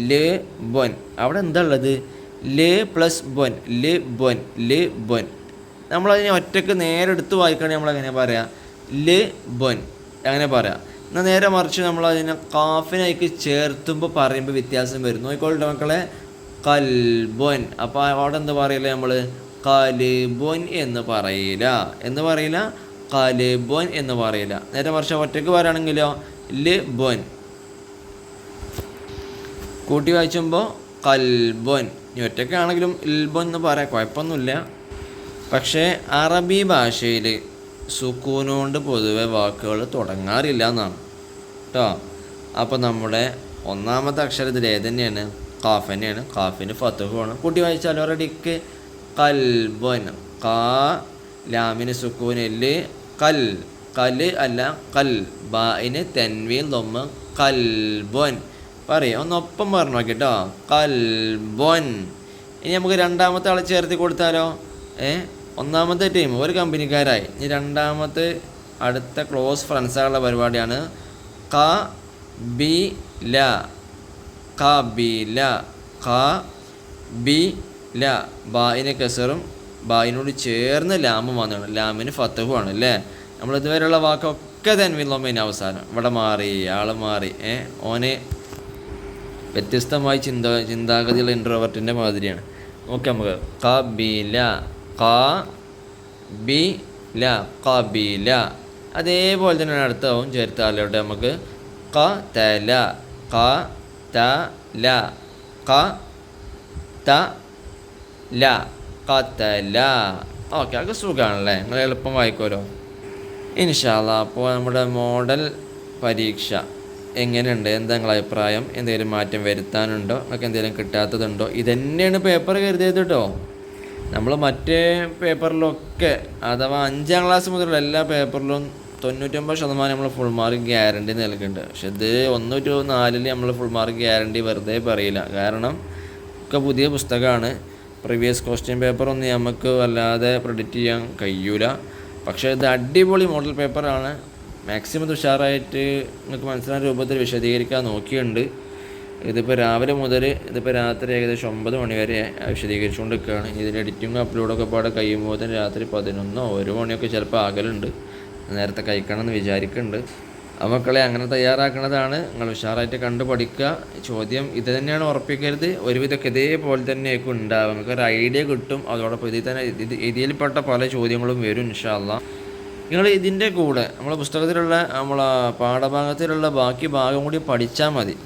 ല്, ബൊൻ. അവിടെ എന്താ ഉള്ളത്? ല് പ്ലസ് ബൊൻ, ല് ബൊൻ, ല് ബൊൻ. നമ്മളതിനെ ഒറ്റയ്ക്ക് നേരെ എടുത്ത് വായിക്കുകയാണെങ്കിൽ നമ്മളെങ്ങനെ പറയാം? ല് ബൊൻ അങ്ങനെ പറയാം. എന്നാൽ നേരെ മറിച്ച് നമ്മളതിനെ കാഫിനേക്ക് ചേർത്തുമ്പോൾ പറയുമ്പോൾ വ്യത്യാസം വരും. നോക്കിക്കോട്ടെ മക്കളെ. കൽബൊൻ. അപ്പോൾ അവിടെ എന്താ പറയില്ല നമ്മൾ? കലിബൊൻ എന്ന് പറയില്ല. എന്ന് പറയില്ല, കലിബൊൻ എന്ന് പറയില്ല. നേരെ മറിച്ച് ഒറ്റയ്ക്ക് പറയുകയാണെങ്കിലോ ല് ബൊൻ. കൂട്ടി വായിച്ചുമ്പോൾ കൽബൊൻ. ഇനി ഒറ്റയ്ക്കാണെങ്കിലും ഇൽബൊൻ എന്ന് പറയാം, കുഴപ്പമൊന്നുമില്ല. പക്ഷേ അറബി ഭാഷയിൽ സുക്കൂനുകൊണ്ട് പൊതുവെ വാക്കുകൾ തുടങ്ങാറില്ല എന്നാണ് കേട്ടോ. അപ്പോൾ നമ്മുടെ ഒന്നാമത്തെ അക്ഷരത്തിൽ ഏതന്നെയാണ്? ഖാഫ് തന്നെയാണ്. ഖാഫിന് ഫത്തഹുമാണ്. കൂട്ടി വായിച്ചാലോ റെഡിക്ക്. കൽബൊൻ. കാ, ലാമിന് സുക്കൂനില്, കൽ. കല് അല്ല കൽ. ബായിന് തെൻവീൻ ലൊമ്മ്. കൽബൊൻ. പറയാം, ഒന്നൊപ്പം പറഞ്ഞു നോക്കിട്ടോ. കൽബൊൻ. ഇനി നമുക്ക് രണ്ടാമത്തെ ആളെ ചേർത്തി കൊടുത്താലോ? ഒന്നാമത്തെ ടീം ഒരു കമ്പനിക്കാരായി. ഇനി രണ്ടാമത്തെ അടുത്ത ക്ലോസ് ഫ്രണ്ട്സായുള്ള പരിപാടിയാണ്. ക, ബി, ല. കബില. ക, ബി, ല. ബായിന് കസറും ബായിനോട് ചേർന്ന് ലാമും വന്നതാണ്. ലാമിന് ഫത്തഹുമാണ് അല്ലേ. നമ്മളിതുവരെയുള്ള വാക്കൊക്കെ തൻവീൻ അവസാനം. ഇവിടെ മാറി, ആൾ മാറി. ഓന് വ്യത്യസ്തമായി ചിന്താഗതിയുള്ള ഇൻട്രോവർട്ടിൻ്റെ മാതിരിയാണ്. നോക്കാം നമുക്ക്. കബില. ക, ബി, ല. കബില. അതേപോലെ തന്നെ അടുത്താവും ചേർത്താലോട്ട് നമുക്ക് ക തല ക ത ല ക ത ല ഖതല. ഓക്കെ, അതൊക്കെ സുഖമാണല്ലേ, നിങ്ങൾ എളുപ്പം വായിക്കുമല്ലോ ഇൻഷാ അല്ലാഹ്. അപ്പോൾ നമ്മുടെ മോഡൽ പരീക്ഷ എങ്ങനെയുണ്ട്, എന്താ നിങ്ങളുടെ അഭിപ്രായം, എന്തെങ്കിലും മാറ്റം വരുത്താനുണ്ടോ, നിങ്ങൾക്ക് എന്തെങ്കിലും കിട്ടാത്തതുണ്ടോ? ഇതന്നെയാണ് പേപ്പർ കരുതിയത് കേട്ടോ. നമ്മൾ മറ്റേ പേപ്പറിലൊക്കെ അഥവാ 5ാം ക്ലാസ് മുതലുള്ള എല്ലാ പേപ്പറിലും 99% നമ്മൾ ഫുൾ മാർക്ക് ഗ്യാരണ്ടി നൽകുന്നുണ്ട്. പക്ഷെ ഇത് 1 to 4 നമ്മൾ ഫുൾ മാർക്ക് ഗ്യാരണ്ടി വെറുതെ പറയില്ല. കാരണം ഒക്കെ പുതിയ പുസ്തകമാണ്. പ്രീവിയസ് ക്വസ്റ്റ്യൻ പേപ്പറൊന്നും നമുക്ക് വല്ലാതെ പ്രെഡിക്റ്റ് ചെയ്യാൻ കഴിയൂല. പക്ഷേ ഇത് അടിപൊളി മോഡൽ പേപ്പറാണ്. മാക്സിമം ഉഷാറായിട്ട് നിങ്ങൾക്ക് മനസ്സിലാകുന്ന രൂപത്തിൽ വിശദീകരിക്കാൻ നോക്കിയിട്ടുണ്ട്. ഇതിപ്പോൾ രാവിലെ മുതൽ ഇതിപ്പോൾ രാത്രി ഏകദേശം 9 മണി വരെ വിശദീകരിച്ചുകൊണ്ട് നിൽക്കുകയാണ്. ഇതിൽ എഡിറ്റിങ്ങും അപ്ലോഡൊക്കെ പാടെ കഴിയുമ്പോൾ തന്നെ രാത്രി 11 1 മണിയൊക്കെ ചിലപ്പോൾ ആകലുണ്ട്. നേരത്തെ കഴിക്കണമെന്ന് വിചാരിക്കുന്നുണ്ട്. ആ മക്കളെ അങ്ങനെ തയ്യാറാക്കുന്നതാണ്. നിങ്ങൾ ഉഷാറായിട്ട് കണ്ടു പഠിക്കുക. ചോദ്യം ഇത് തന്നെയാണ്, ഉറപ്പിക്കരുത്. ഒരുവിധമൊക്കെ ഇതേപോലെ തന്നെയൊക്കെ ഉണ്ടാവും. നമുക്കൊരു ഐഡിയ കിട്ടും. അതോടൊപ്പം ഇതിൽ തന്നെ ഇതിൽപ്പെട്ട പല ചോദ്യങ്ങളും വരും ഇൻഷാ അല്ലാഹ്. നിങ്ങൾ ഇതിൻ്റെ കൂടെ നമ്മളെ പുസ്തകത്തിലുള്ള നമ്മളെ പാഠഭാഗത്തിലുള്ള ബാക്കി ഭാഗം കൂടി പഠിച്ചാൽ മതി.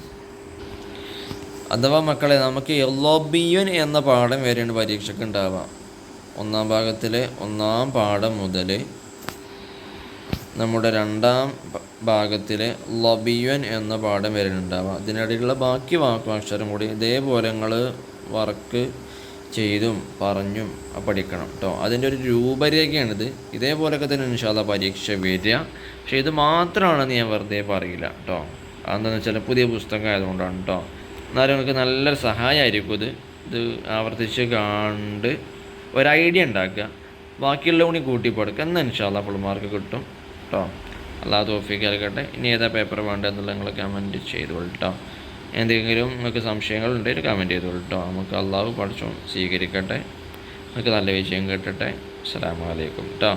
അഥവാ മക്കളെ നമുക്ക് എല്ലോബിയൻ എന്ന പാഠം വരെയാണ് പരീക്ഷയ്ക്ക് ഉണ്ടാവുക. 1ാം ഭാഗത്തിലെ 1ാം പാഠം മുതൽ നമ്മുടെ 2ാം ഭാഗത്തിലെ ലബിയൻ എന്ന പാഠം വരെ ഉണ്ടാവുക. ഇതിനിടയിലുള്ള ബാക്കി വാക്കക്ഷരം കൂടി ഇതേപോലെ നിങ്ങൾ വർക്ക് ചെയ്തും പറഞ്ഞും പഠിക്കണം കേട്ടോ. അതിൻ്റെ ഒരു രൂപരേഖയാണിത്. ഇതേപോലെയൊക്കെ തന്നെ ഇൻഷാ അല്ലാഹ് പരീക്ഷ വരിക. പക്ഷേ ഇത് മാത്രമാണെന്ന് ഞാൻ വെറുതെ പറയില്ല കേട്ടോ. അതെന്താണെന്ന് വെച്ചാൽ പുതിയ പുസ്തകം ആയതുകൊണ്ടാണ് കേട്ടോ. എന്നാലും നിങ്ങൾക്ക് നല്ലൊരു സഹായമായിരിക്കും ഇത് ആവർത്തിച്ച് കണ്ട് ഒരു ഐഡിയ ഉണ്ടാക്കുക. ബാക്കിയുള്ള കൂടി കൂട്ടിപ്പടുക്കുക. എന്നാൽ ഇൻഷാ അല്ലാഹ് ഫുൾ മാർക്ക് കിട്ടും കേട്ടോ. അല്ലാഹു തൗഫീഖ് നൽകട്ടെ. ഇനി ഏതാ പേപ്പർ വേണ്ടതെന്നുള്ള നിങ്ങൾ കമൻറ്റ് ചെയ്തോളൂ കേട്ടോ. എന്തെങ്കിലും നിങ്ങൾക്ക് സംശയങ്ങളുണ്ടെങ്കിൽ കമൻറ്റ് ചെയ്തോളൂ കേട്ടോ. നമുക്ക് അല്ലാഹു പഠിച്ചോ സ്വീകരിക്കട്ടെ. നിങ്ങൾക്ക് നല്ല വിജയം കിട്ടട്ടെ. അസ്സലാമു അലൈക്കും കേട്ടോ.